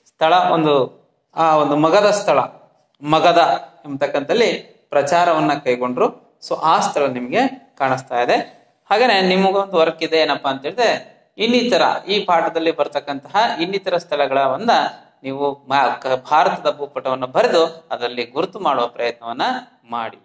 ಸ್ಥಳ ಆ ಒಂದು ಮಗಧ ಸ್ಥಳ, ಮಗಧ ಎಂಬತಕ್ಕಂಥಲ್ಲಿ ಪ್ರಚಾರವನ್ನ ಕೈಗೊಂಡ್ರು. ಸೊ ಆ ಸ್ಥಳ ನಿಮ್ಗೆ ಕಾಣಿಸ್ತಾ ಇದೆ. ಹಾಗೇನೆ ನಿಮಗೊಂದು ವರ್ಕ್ ಇದೆ, ಏನಪ್ಪಾ ಅಂತ ಹೇಳಿದ್ರೆ ಇನ್ನಿತರ ಈ ಪಾಠದಲ್ಲಿ ಬರ್ತಕ್ಕಂತಹ ಇನ್ನಿತರ ಸ್ಥಳಗಳನ್ನ ನೀವು ಭಾರತದ ಭೂಪಟವನ್ನು ಬರೆದು ಅದರಲ್ಲಿ ಗುರುತು ಮಾಡುವ ಪ್ರಯತ್ನವನ್ನ ಮಾಡಿ.